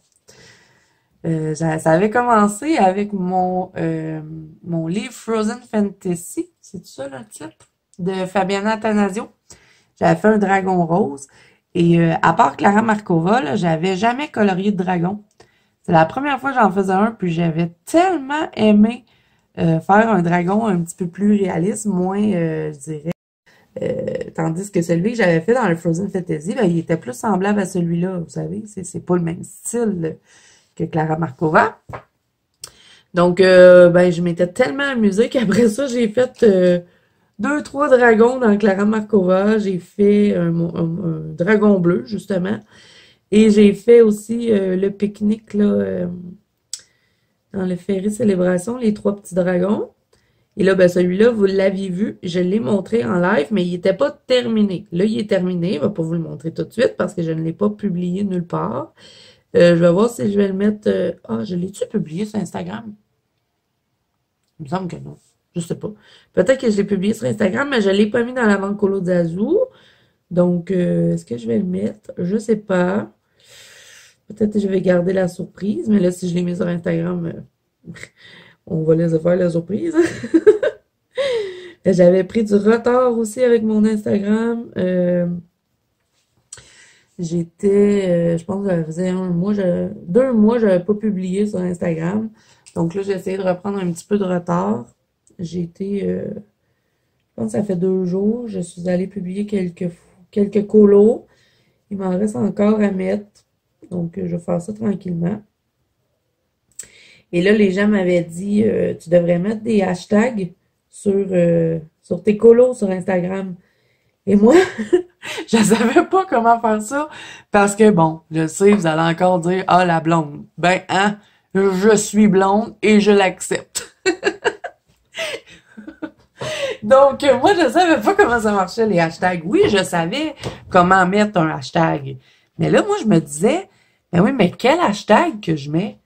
Ça avait commencé avec mon livre Frozen Fantasy. C'est ça le titre? De Fabiana Attanasio. J'avais fait un dragon rose. Et à part Clara Markova, là, j'avais jamais colorié de dragon. C'est la première fois que j'en faisais un, puis j'avais tellement aimé faire un dragon un petit peu plus réaliste, moins, je dirais. Tandis que celui que j'avais fait dans le Frozen Fantasy, ben, il était plus semblable à celui-là, vous savez. C'est pas le même style que Clara Markova. Donc, ben, je m'étais tellement amusée qu'après ça, j'ai fait 2-3 dragons dans Clara Markova. J'ai fait un dragon bleu, justement. Et j'ai fait aussi le pique-nique là, dans le Ferry Célébration, les 3 petits dragons. Et là, ben celui-là, vous l'aviez vu, je l'ai montré en live, mais il n'était pas terminé. Là, il est terminé, je ne vais pas vous le montrer tout de suite parce que je ne l'ai pas publié nulle part. Je vais voir si je vais le mettre... Ah, je l'ai-tu publié sur Instagram? Il me semble que non. Je sais pas. Peut-être que je l'ai publié sur Instagram, mais je ne l'ai pas mis dans la vente Colo d'Azou. Donc, est-ce que je vais le mettre? Je sais pas. Peut-être que je vais garder la surprise, mais là, si je l'ai mis sur Instagram, on va laisser faire la surprise. J'avais pris du retard aussi avec mon Instagram. Je pense que ça faisait 1 mois, 2 mois, j'avais pas publié sur Instagram. Donc là, j'ai essayé de reprendre un petit peu de retard. Je pense que ça fait 2 jours. Je suis allée publier quelques colos. Il m'en reste encore à mettre. Donc, je vais faire ça tranquillement. Et là, les gens m'avaient dit, tu devrais mettre des hashtags sur tes colos sur Instagram. Et moi, je savais pas comment faire ça. Parce que, bon, je sais, vous allez encore dire, ah, la blonde. Ben, hein, je suis blonde et je l'accepte. Donc, moi, je savais pas comment ça marchait, les hashtags. Oui, je savais comment mettre un hashtag. Mais là, moi, je me disais, ben oui, mais quel hashtag que je mets?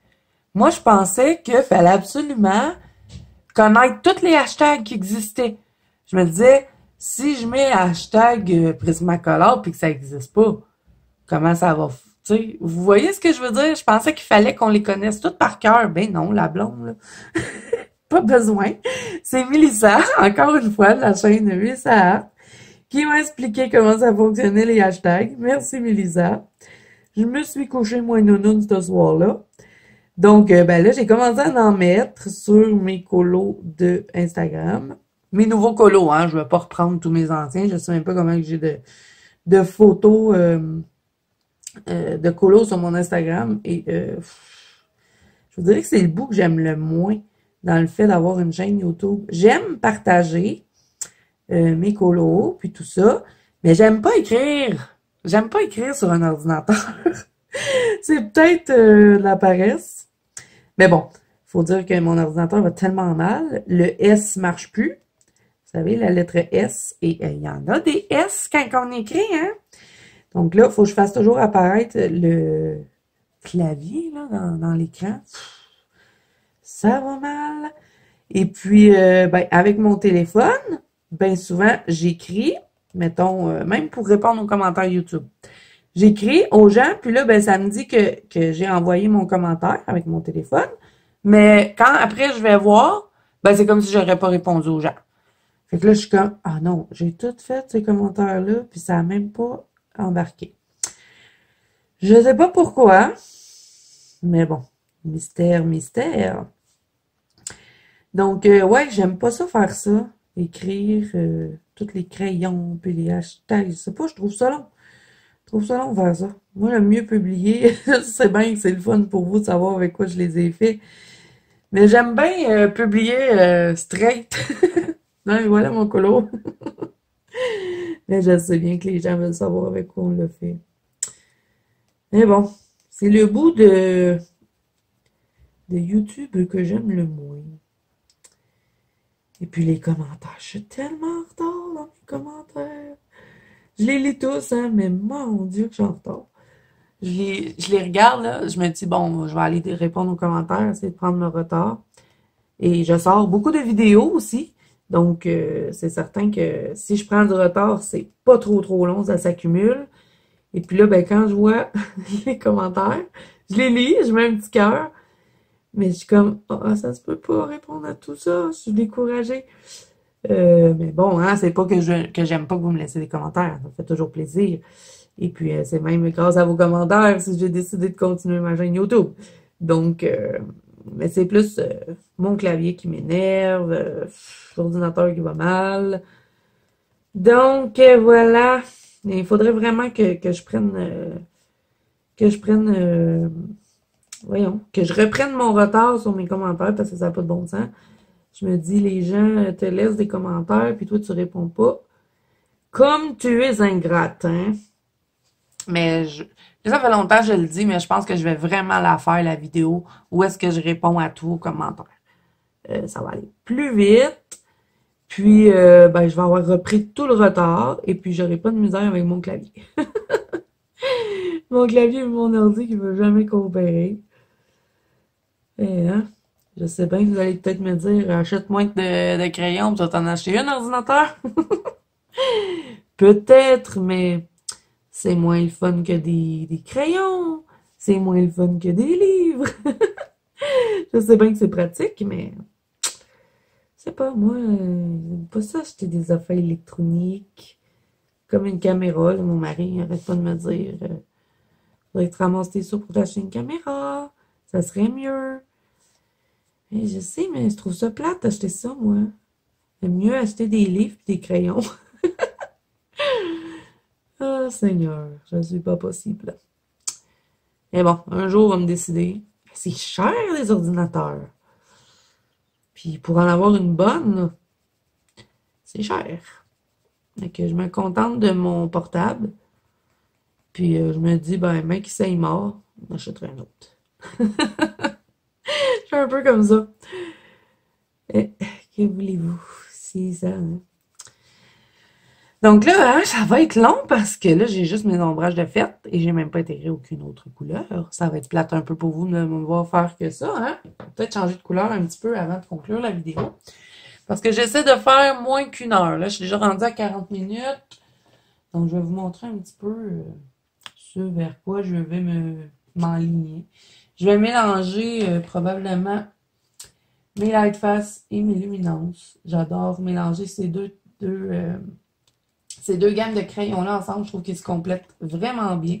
Moi, je pensais qu'il fallait absolument connaître tous les hashtags qui existaient. Je me disais, si je mets hashtag Prismacolor puis que ça n'existe pas, comment ça va? Tu sais, vous voyez ce que je veux dire? Je pensais qu'il fallait qu'on les connaisse toutes par cœur. Ben non, la blonde, là. Pas besoin. C'est Mélissa, encore une fois, de la chaîne Mélissa Art, qui m'a expliqué comment ça fonctionnait les hashtags. Merci, Mélissa. Je me suis couchée moins nounoun ce soir-là. Donc, ben là, j'ai commencé à en mettre sur mes colos de Instagram. Mes nouveaux colos, hein. Je vais pas reprendre tous mes anciens. Je sais même pas comment j'ai de photos de colos sur mon Instagram. Et je vous dirais que c'est le bout que j'aime le moins dans le fait d'avoir une chaîne YouTube. J'aime partager mes colos, puis tout ça, mais j'aime pas écrire. J'aime pas écrire sur un ordinateur. C'est peut-être de la paresse. Mais bon, faut dire que mon ordinateur va tellement mal. Le S marche plus. Vous savez, la lettre S. Et il y en a des S quand on écrit, hein? Donc là, il faut que je fasse toujours apparaître le clavier là, dans l'écran. Ça va mal. Et puis, ben, avec mon téléphone, ben souvent, j'écris, mettons, même pour répondre aux commentaires YouTube. J'écris aux gens, puis là, ben, ça me dit que j'ai envoyé mon commentaire avec mon téléphone. Mais quand après je vais voir, ben, c'est comme si j'aurais pas répondu aux gens. Fait que là, je suis comme, ah non, j'ai tout fait ces commentaires-là, puis ça a même pas embarqué. Je sais pas pourquoi, mais bon, mystère, mystère. Donc, ouais, j'aime pas ça faire ça. Écrire tous les crayons, puis les hashtags, je sais pas, je trouve ça long. Je trouve ça long de faire ça. Moi, le mieux publier, je sais bien que c'est le fun pour vous de savoir avec quoi je les ai faits. Mais j'aime bien publier straight. Non, et voilà mon colo. Mais je sais bien que les gens veulent savoir avec quoi on le fait. Mais bon, c'est le bout de YouTube que j'aime le moins. Et puis les commentaires, je suis tellement en retard dans les commentaires. Je les lis tous, hein, mais mon Dieu que je suis en retard. Je les regarde, là, je me dis, bon, je vais aller répondre aux commentaires, essayer de prendre le retard. Et je sors beaucoup de vidéos aussi. Donc, c'est certain que si je prends du retard, c'est pas trop long, ça s'accumule. Et puis là, ben, quand je vois les commentaires, je les lis, je mets un petit cœur. Mais je suis comme, ah, ça se peut pas répondre à tout ça, je suis découragée. Mais bon, hein, c'est pas que j'aime pas que vous me laissez des commentaires, ça fait toujours plaisir. Et puis, c'est même grâce à vos commentaires si j'ai décidé de continuer ma chaîne YouTube. Donc, mais c'est plus mon clavier qui m'énerve, l'ordinateur qui va mal. Donc, voilà. Il faudrait vraiment que je que je reprenne mon retard sur mes commentaires parce que ça n'a pas de bon sens. Je me dis, les gens te laissent des commentaires, puis toi, tu réponds pas. Comme tu es ingrate, hein? Mais ça fait longtemps que je le dis, mais je pense que je vais vraiment la faire, la vidéo, où est-ce que je réponds à tous vos commentaires. Ça va aller plus vite. Puis, ben, je vais avoir repris tout le retard, et puis j'aurai pas de misère avec mon clavier. Mon clavier et mon ordi qui ne veut jamais coopérer. Et, hein? Je sais bien que vous allez peut-être me dire, achète moins de crayons, tu vas t'en acheter un ordinateur. Peut-être, mais c'est moins le fun que des crayons. C'est moins le fun que des livres. Je sais bien que c'est pratique, mais je sais pas, moi, j'aime pas ça acheter des affaires électroniques. Comme une caméra, là, mon mari il arrête pas de me dire faudrait que tu ramasses tes sous pour t'acheter une caméra. Ça serait mieux. Et je sais, mais je trouve ça plate d'acheter ça, moi. J'aime mieux acheter des livres et des crayons. Ah, Seigneur, je ne suis pas possible. Mais bon, un jour, on va me décider. C'est cher, les ordinateurs. Puis pour en avoir une bonne, là, c'est cher. Donc, je me contente de mon portable. Puis je me dis, ben, mec, ça est mort, on achèterait un autre. Je suis un peu comme ça. Que voulez-vous? C'est ça, hein? Donc là, hein, ça va être long parce que là, j'ai juste mes ombrages de fête et j'ai même pas intégré aucune autre couleur. Ça va être plate un peu pour vous de me voir faire que ça, hein? Peut-être changer de couleur un petit peu avant de conclure la vidéo. Parce que j'essaie de faire moins qu'une heure. Là, je suis déjà rendue à 40 minutes. Donc, je vais vous montrer un petit peu ce vers quoi je vais m'enligner. Je vais mélanger probablement mes Lightfast et mes luminances. J'adore mélanger ces deux gammes de crayons-là ensemble. Je trouve qu'ils se complètent vraiment bien.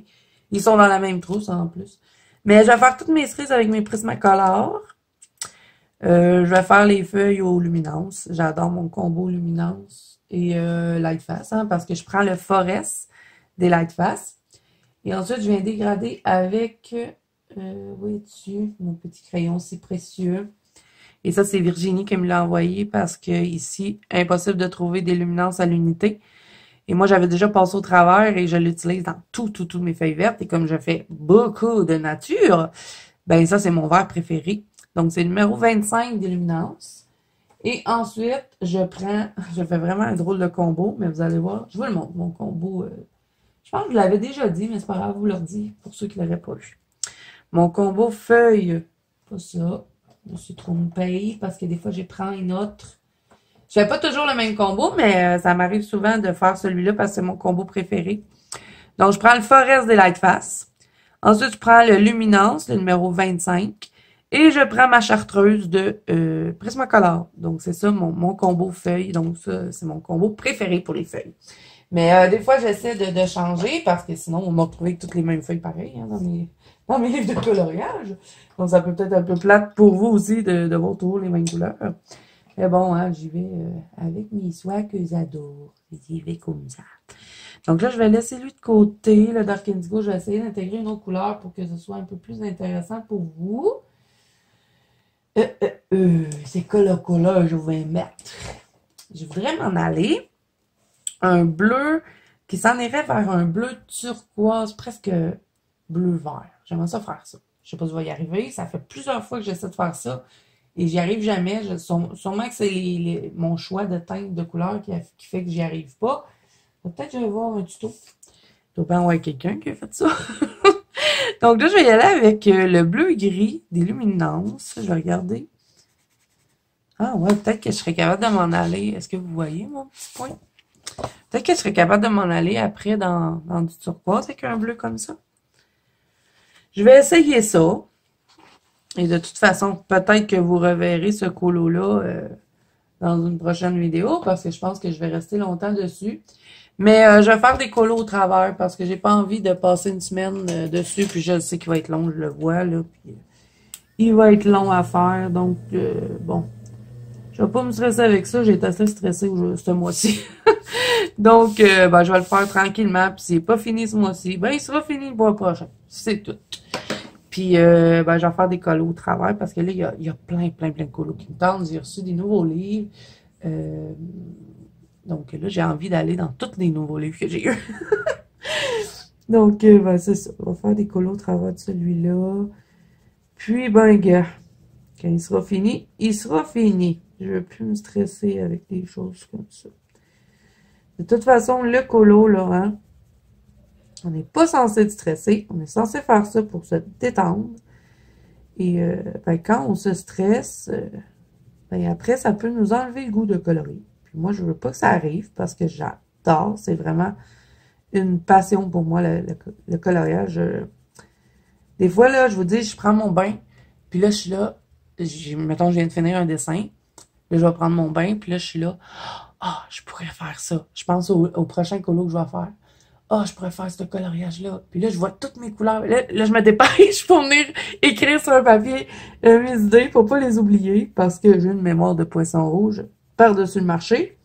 Ils sont dans la même trousse en plus. Mais je vais faire toutes mes cerises avec mes Prismacolor. Je vais faire les feuilles aux luminances. J'adore mon combo luminance et Lightfast, hein, parce que je prends le Forest des Lightfast. Et ensuite, je viens dégrader avec, vois-tu, mon petit crayon si précieux. Et ça, c'est Virginie qui me l'a envoyé parce que ici, impossible de trouver des luminances à l'unité. Et moi, j'avais déjà passé au travers et je l'utilise dans toutes mes feuilles vertes. Et comme je fais beaucoup de nature, ben ça, c'est mon vert préféré. Donc, c'est le numéro 25 des luminances. Et ensuite, je fais vraiment un drôle de combo, mais vous allez voir, je vous le montre, mon combo. Je pense que je l'avais déjà dit, mais c'est pas grave, vous le dis pour ceux qui ne l'auraient pas vu. Mon combo feuille, pas ça. Je me suis trompée parce que des fois, je prends une autre. Je fais pas toujours le même combo, mais ça m'arrive souvent de faire celui-là parce que c'est mon combo préféré. Donc, je prends le Forest des Lightfast. Ensuite, je prends le Luminance, le numéro 25. Et je prends ma chartreuse de Prismacolor. Donc, c'est ça mon combo feuille. Donc, ça, c'est mon combo préféré pour les feuilles. Mais des fois, j'essaie de changer parce que sinon, on m'a retrouvé avec toutes les mêmes feuilles pareilles hein, dans mes livres de coloriage. Donc, ça peut être un peu plate pour vous aussi de voir toujours les mêmes couleurs. Mais bon, hein, j'y vais avec mes soies que j'adore. J'y vais comme ça. Donc là, je vais laisser lui de côté. Le Dark Indigo, je vais essayer d'intégrer une autre couleur pour que ce soit un peu plus intéressant pour vous. C'est quelle couleur je vais mettre? Je voudrais m'en aller. Un bleu qui s'en irait vers un bleu turquoise, presque bleu-vert. J'aimerais ça faire ça. Je sais pas si je vais y arriver. Ça fait plusieurs fois que j'essaie de faire ça. Et j'y arrive jamais. Sûrement que c'est mon choix de teinte de couleur qui fait que j'y arrive pas. Peut-être que je vais voir un tuto. Il doit pas y avoir quelqu'un qui a fait ça. Donc là, je vais y aller avec le bleu-gris des luminances. Je vais regarder. Ah ouais, peut-être que je serais capable de m'en aller. Est-ce que vous voyez mon petit point? Peut-être que je serais capable de m'en aller après dans du turquoise avec un bleu comme ça. Je vais essayer ça. Et de toute façon, peut-être que vous reverrez ce colo-là dans une prochaine vidéo parce que je pense que je vais rester longtemps dessus. Mais je vais faire des colos au travers parce que j'ai pas envie de passer une semaine dessus. Puis je sais qu'il va être long, je le vois. Là, puis, il va être long à faire. Donc, bon. Je vais pas me stresser avec ça. J'ai été assez stressée ce mois-ci. Donc, ben, je vais le faire tranquillement. Puis s'il n'est pas fini ce mois-ci, ben il sera fini le mois prochain. C'est tout. Puis, ben, je vais faire des colos au travers parce que là, il y a plein de colos qui me tentent. J'ai reçu des nouveaux livres. Donc là, j'ai envie d'aller dans tous les nouveaux livres que j'ai eus. Donc, ben, c'est ça. On va faire des colos au travers de celui-là. Puis, ben, gars, quand il sera fini, il sera fini. Je ne veux plus me stresser avec des choses comme ça. De toute façon, le colo, là, hein, on n'est pas censé être stressé. On est censé faire ça pour se détendre. Et ben, quand on se stresse, ben, après, ça peut nous enlever le goût de colorer. Puis moi, je veux pas que ça arrive parce que j'adore. C'est vraiment une passion pour moi, le coloriage. Des fois, là, je vous dis, je prends mon bain, puis là, je suis là, mettons, je viens de finir un dessin, là, je vais prendre mon bain, puis là, je suis là, ah, je pourrais faire ça. Je pense au prochain colo que je vais faire. Ah, je pourrais faire ce coloriage-là. Puis là, je vois toutes mes couleurs. Là, je me dépêche pour venir écrire sur un papier mes idées, pour pas les oublier, parce que j'ai une mémoire de poisson rouge par-dessus le marché.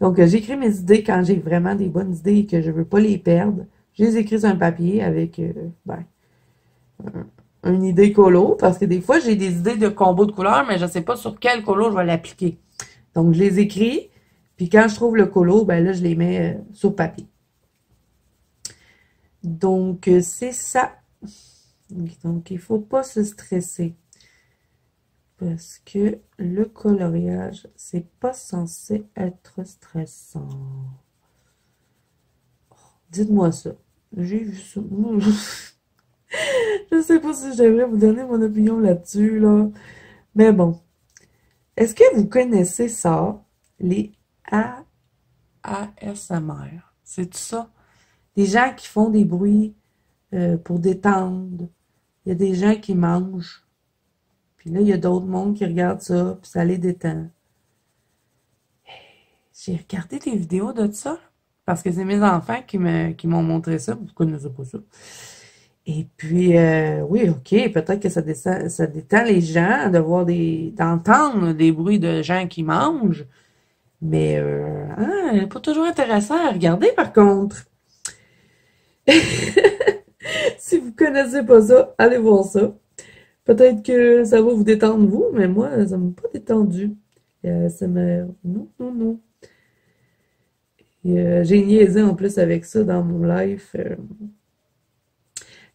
Donc, j'écris mes idées quand j'ai vraiment des bonnes idées et que je veux pas les perdre. Je les écris sur un papier avec, une idée colo, parce que des fois, j'ai des idées de combo de couleurs, mais je sais pas sur quel colo je vais l'appliquer. Donc, je les écris, puis quand je trouve le colo, ben là, je les mets sur papier. Donc, c'est ça. Donc, il faut pas se stresser. Parce que le coloriage, c'est pas censé être stressant. Dites-moi ça. J'ai vu ça. Je sais pas si je devrais vous donner mon opinion là-dessus, là. Mais bon. Est-ce que vous connaissez ça? Les ASMR. C'est tout ça? Des gens qui font des bruits pour détendre. Il y a des gens qui mangent. Puis là, il y a d'autres mondes qui regardent ça, puis ça les détend. J'ai regardé des vidéos de ça, parce que c'est mes enfants qui m'ont montré ça. Vous ne connaissez pas ça. Et puis, oui, OK, peut-être que ça détend les gens d'entendre des bruits de gens qui mangent. Mais, pas toujours intéressant à regarder, par contre. Si vous connaissez pas ça, allez voir ça. Peut-être que ça va vous détendre, vous, mais moi, ça m'a pas détendu. Ça m'a... Non, non, non. J'ai niaisé en plus avec ça dans mon live.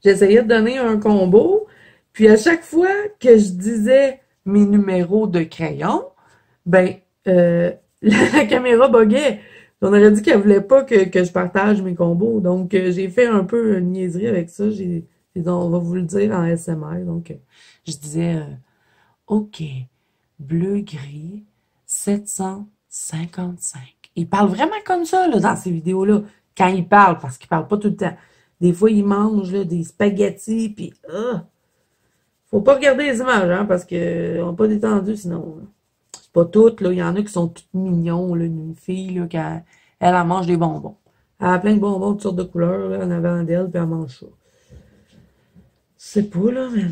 J'essayais de donner un combo, puis à chaque fois que je disais mes numéros de crayon, ben, la caméra buguait. On aurait dit qu'elle voulait pas que je partage mes combos. Donc, j'ai fait un peu une niaiserie avec ça. On va vous le dire en SMR. Donc, je disais, OK, bleu-gris, 755. Il parle vraiment comme ça, là, dans ces vidéos-là. Quand il parle, parce qu'il parle pas tout le temps. Des fois, il mange, là, des spaghettis, puis, faut pas regarder les images, hein, parce que on n'a pas détendu, sinon. C'est pas toutes, là. Il y en a qui sont toutes mignons, là. Une fille, là, quand elle mange des bonbons. Elle a plein de bonbons de toutes sortes de couleurs, là, en avant d'elle, puis elle mange ça. C'est pas, là, mais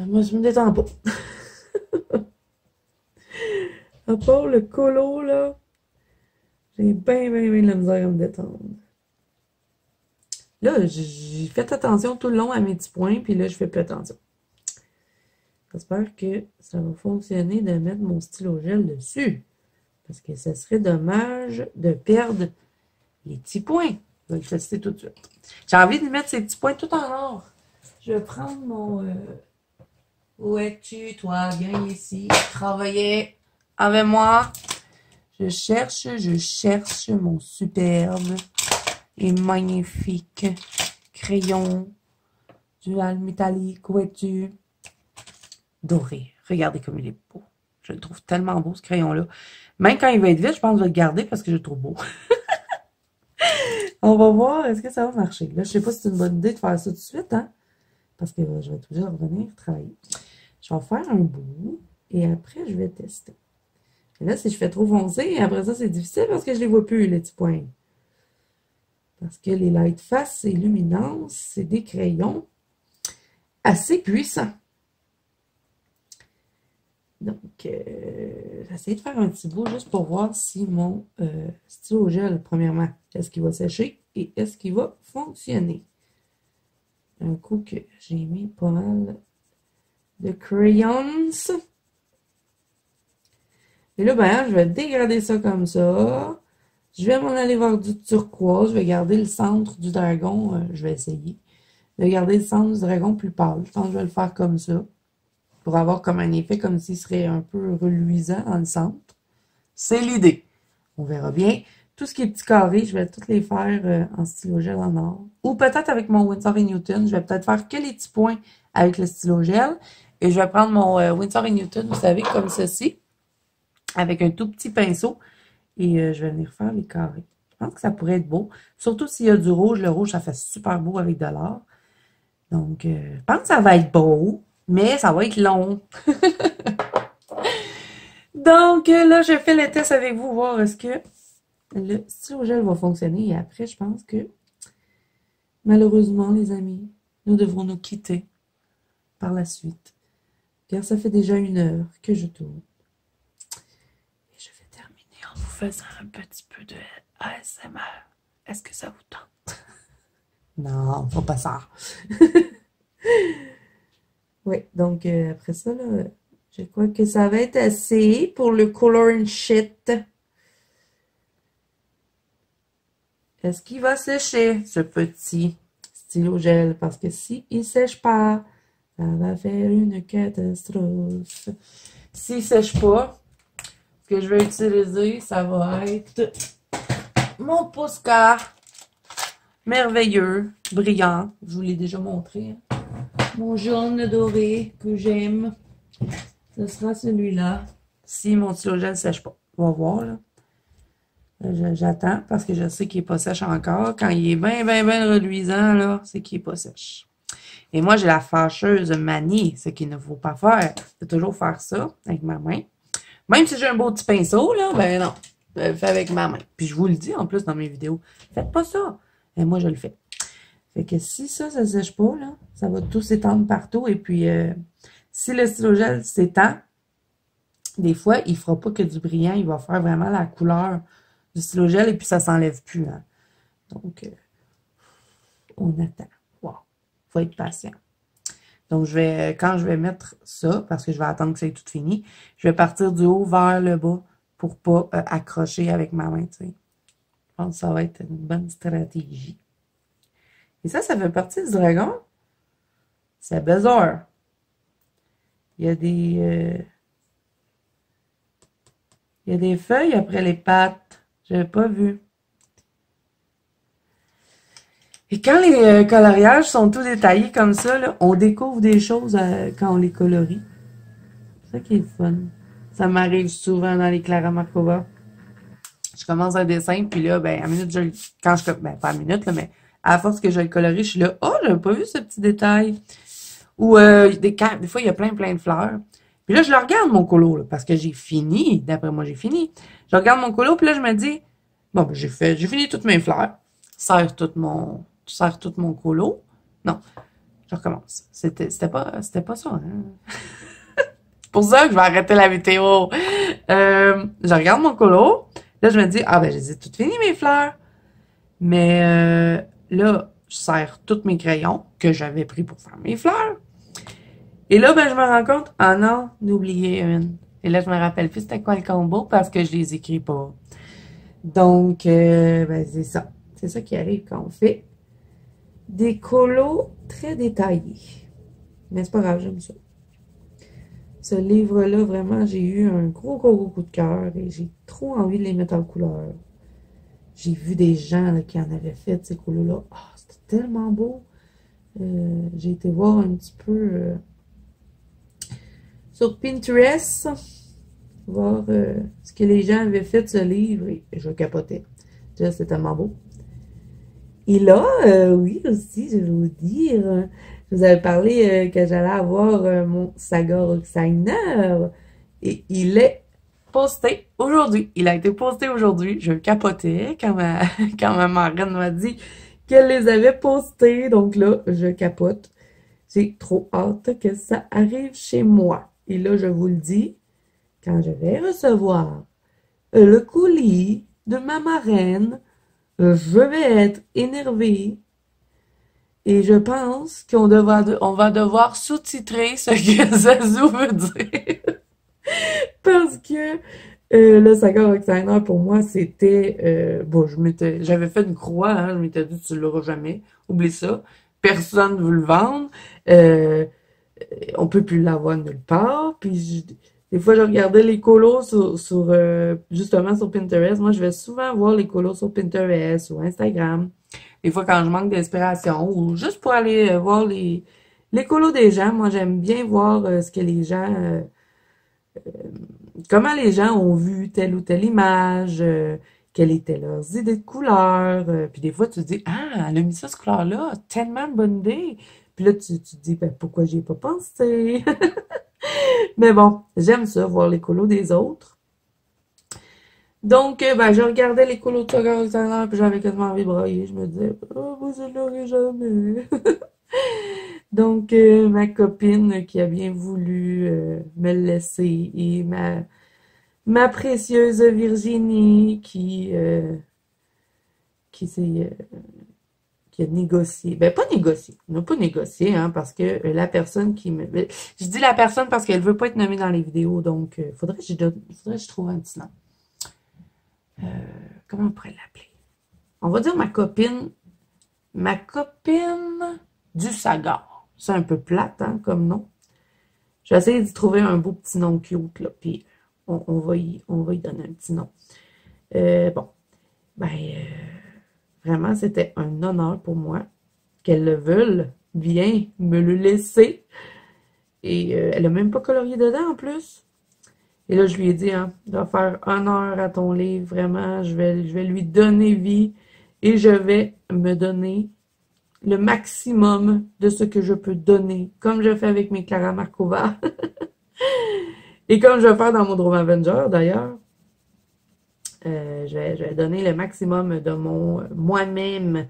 moi, je me détends pas. À part le colo, là, j'ai bien de la misère à me détendre. Là, j'ai fait attention tout le long à mes petits points, puis là, je fais plus attention. J'espère que ça va fonctionner de mettre mon stylo gel dessus. Parce que ce serait dommage de perdre les petits points. Je vais le tester tout de suite. J'ai envie de mettre ces petits points tout en or. Je vais prendre mon... Où es-tu, toi? Viens ici. Travailler avec moi. Je cherche mon superbe et magnifique crayon dual métallique. Où es-tu? Doré. Regardez comme il est beau. Je le trouve tellement beau, ce crayon-là. Même quand il va être vide, je pense que je vais le garder parce que je le trouve beau. On va voir, est-ce que ça va marcher. Là, je sais pas si c'est une bonne idée de faire ça tout de suite, hein? Parce que je vais être obligée de revenir travailler. Je vais faire un bout et après, je vais tester. Et là, si je fais trop foncé, après ça, c'est difficile parce que je les vois plus, les petits points. Parce que les Lightfast et Luminance, c'est des crayons assez puissants. Donc, j'essaie de faire un petit bout juste pour voir si mon stylo gel, premièrement, est-ce qu'il va sécher et est-ce qu'il va fonctionner. Un coup que j'ai mis pas mal de crayons. Et là, ben, je vais dégrader ça comme ça. Je vais m'en aller vers du turquoise. Je vais garder le centre du dragon. Je vais essayer de garder le centre du dragon plus pâle. Je pense que je vais le faire comme ça. Pour avoir comme un effet comme s'il serait un peu reluisant dans le centre. C'est l'idée. On verra bien. Tout ce qui est petit carré, je vais toutes les faire en stylo gel en or. Ou peut-être avec mon Winsor & Newton. Je vais peut-être faire que les petits points avec le stylo gel. Et je vais prendre mon Winsor & Newton, vous savez, comme ceci. Avec un tout petit pinceau. Et je vais venir faire les carrés. Je pense que ça pourrait être beau. Surtout s'il y a du rouge. Le rouge, ça fait super beau avec de l'or. Donc, je pense que ça va être beau, mais ça va être long. Donc, là, je fais le test avec vous, voir est-ce que le stylo gel va fonctionner. Et après, je pense que, malheureusement, les amis, nous devrons nous quitter par la suite. Car ça fait déjà 1 heure que je tourne. Et je vais terminer en vous faisant un petit peu de ASMR. Est-ce que ça vous tente? Non, faut pas ça. Oui, donc après ça, là, je crois que ça va être assez pour le color and shit. Est-ce qu'il va sécher, ce petit stylo gel? Parce que si il sèche pas, ça va faire une catastrophe. S'il sèche pas, ce que je vais utiliser, ça va être mon Posca merveilleux, brillant. Je vous l'ai déjà montré. Hein. Mon jaune doré que j'aime. Ce sera celui-là. Si mon stylo gel ne sèche pas. On va voir, là. J'attends parce que je sais qu'il n'est pas sèche encore. Quand il est bien, bien, bien reluisant, là, c'est qu'il n'est pas sèche. Et moi, j'ai la fâcheuse manie, ce qu'il ne faut pas faire, de toujours faire ça avec ma main. Même si j'ai un beau petit pinceau, là, ben non, je le fais avec ma main. Puis je vous le dis en plus dans mes vidéos, faites pas ça. Et moi, je le fais. Fait que si ça ne sèche pas, là, ça va tout s'étendre partout. Et puis, si le stylo gel s'étend, des fois, il ne fera pas que du brillant. Il va faire vraiment la couleur du stylo gel et puis ça ne s'enlève plus. Hein. Donc, on attend. Wow. Il faut être patient. Donc, quand je vais mettre ça, parce que je vais attendre que ça ait tout fini, je vais partir du haut vers le bas pour ne pas accrocher avec ma main. Tu sais. Je pense que ça va être une bonne stratégie. Et ça fait partie du dragon. C'est bizarre. Il y a des feuilles après les pattes. Je n'avais pas vu. Et quand les coloriages sont tout détaillés comme ça, là, on découvre des choses quand on les colorie. C'est ça qui est le fun. Ça m'arrive souvent dans les Clara Markova. Je commence un dessin, puis là, ben, à minute, ben, pas à minute, là, mais à force que je le colorie, je suis là, oh, j'avais pas vu ce petit détail. Ou des fois, il y a plein de fleurs. Puis là, je le regarde, mon colo, là, parce que j'ai fini. D'après moi, j'ai fini. Je regarde mon colo, puis là, je me dis, bon, ben, j'ai fini toutes mes fleurs. Serre tout mon colo. Non, je recommence. C'était pas ça, hein. C'est pour ça que je vais arrêter la vidéo. Je regarde mon colo. Là, je me dis, ah, ben, j'ai toutes fini mes fleurs. Mais là, je serre tous mes crayons que j'avais pris pour faire mes fleurs. Et là, ben, je me rends compte, ah non, d'oublier une. Et là, je me rappelle plus c'était quoi le combo parce que je les écris pas. Donc, ben, c'est ça. C'est ça qui arrive quand on fait des colos très détaillés. Mais c'est pas grave, j'aime ça. Ce livre-là, vraiment, j'ai eu un gros coup de cœur et j'ai trop envie de les mettre en couleur. J'ai vu des gens là, qui en avaient fait ces colos-là. Oh, c'était tellement beau. J'ai été voir un petit peu sur Pinterest, voir ce que les gens avaient fait de ce livre et je capotais. C'était tellement beau. Et là, oui, aussi, je vais vous dire, je vous avais parlé que j'allais avoir mon Saga Rocksigner et il est posté aujourd'hui. Il a été posté aujourd'hui. Je capotais quand ma marraine m'a dit qu'elle les avait postés. Donc là, je capote. J'ai trop hâte que ça arrive chez moi. Et là, je vous le dis, quand je vais recevoir le colis de ma marraine, je vais être énervée. Et je pense on va devoir sous-titrer ce que Zazu veut dire. Parce que le Saga Rocksigner, pour moi, c'était... bon, j'avais fait une croix, hein, je m'étais dit, tu l'auras jamais. Oublie ça. Personne ne veut le vendre. On peut plus l'avoir nulle part. Puis, des fois, je regardais les colos justement sur Pinterest. Moi, je vais souvent voir les colos sur Pinterest ou Instagram. Des fois, quand je manque d'inspiration ou juste pour aller voir les colos des gens, moi, j'aime bien voir ce que les gens... comment les gens ont vu telle ou telle image, quelles étaient leurs idées de couleurs. Puis des fois, tu te dis, ah, elle a mis ça, cette couleur-là, tellement de bonne idée. Puis là, tu te dis, ben, pourquoi j'y ai pas pensé? Mais bon, j'aime ça, voir les colos des autres. Donc, ben, je regardais les colos de Sugar Alexander, puis j'avais quasiment envie de brailler. Je me disais, oh, moi, je l'aurais jamais. Donc, ma copine qui a bien voulu me le laisser et ma précieuse Virginie qui s'est qui a négocié. Ben, pas négocié. On n'a pas négocié, hein, parce que la personne qui me... Je dis la personne parce qu'elle veut pas être nommée dans les vidéos, donc faudrait que je trouve un petit nom. Comment on pourrait l'appeler? On va dire ma copine du Sagar. C'est un peu plate, hein, comme nom. Je vais essayer d'y trouver un beau petit nom cute, là, puis on va y donner un petit nom. Bon, ben, vraiment, c'était un honneur pour moi qu'elle le veuille bien me le laisser. Et elle a même pas colorié dedans, en plus. Et là, je lui ai dit, hein, je vais faire honneur à ton livre, vraiment, je vais lui donner vie et je vais me donner le maximum de ce que je peux donner, comme je fais avec mes Clara Markova. Et comme je vais faire dans mon Drôme Avenger, d'ailleurs, je vais donner le maximum de moi-même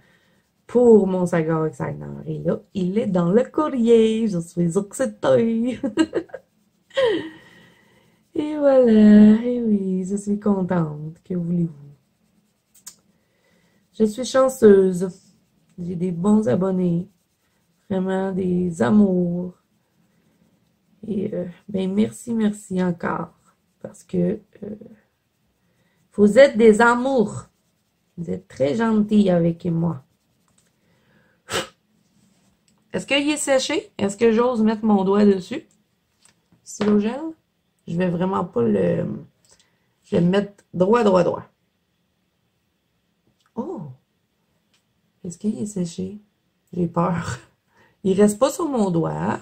pour mon Saga Exagner. Et là, il est dans le courrier. Je suis excitée. Et voilà. Et oui, je suis contente. Que voulez-vous? Je suis chanceuse. J'ai des bons abonnés. Vraiment des amours. Et ben merci encore. Parce que vous êtes des amours. Vous êtes très gentils avec moi. Est-ce qu'il est séché? Est-ce que j'ose mettre mon doigt dessus? Stylo gel? Je vais vraiment pas le... Je vais le mettre droit. Oh! Est-ce qu'il est séché? J'ai peur. Il reste pas sur mon doigt.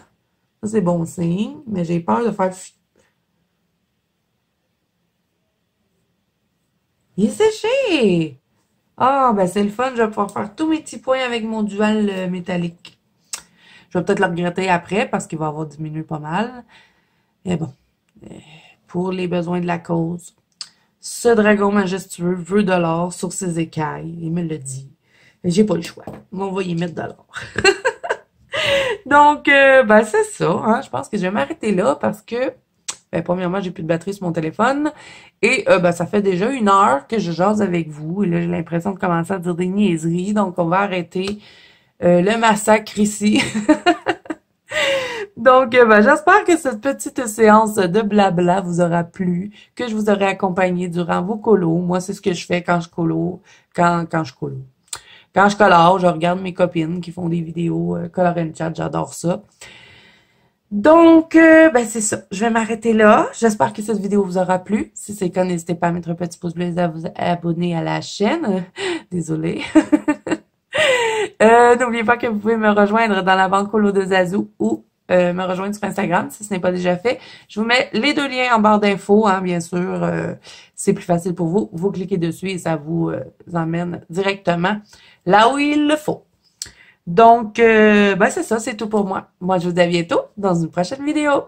Ça, c'est bon signe. Mais j'ai peur de faire... Il est séché! Ah, ben c'est le fun. Je vais pouvoir faire tous mes petits points avec mon dual métallique. Je vais peut-être le regretter après parce qu'il va avoir diminué pas mal. Mais bon, pour les besoins de la cause, ce dragon majestueux veut de l'or sur ses écailles. Il me le dit. J'ai pas le choix. On va y mettre de l'or. Donc, ben c'est ça. Hein? Je pense que je vais m'arrêter là parce que, ben, premièrement, j'ai plus de batterie sur mon téléphone. Et ben, ça fait déjà 1 heure que je jase avec vous. Et là, j'ai l'impression de commencer à dire des niaiseries. Donc, on va arrêter le massacre ici. Donc, ben, j'espère que cette petite séance de blabla vous aura plu, que je vous aurai accompagné durant vos colos. Moi, c'est ce que je fais quand je colo, quand je colo. Quand je colore, je regarde mes copines qui font des vidéos color and chat, j'adore ça. Donc, ben c'est ça. Je vais m'arrêter là. J'espère que cette vidéo vous aura plu. Si c'est le cas, n'hésitez pas à mettre un petit pouce bleu et à vous abonner à la chaîne. Désolée. N'oubliez pas que vous pouvez me rejoindre dans la banque colo de Zazou ou me rejoindre sur Instagram si ce n'est pas déjà fait. Je vous mets les 2 liens en barre d'infos, hein, bien sûr. C'est plus facile pour vous. Vous cliquez dessus et ça vous emmène directement là où il le faut. Donc, ben c'est ça, c'est tout pour moi. Moi, je vous dis à bientôt dans une prochaine vidéo.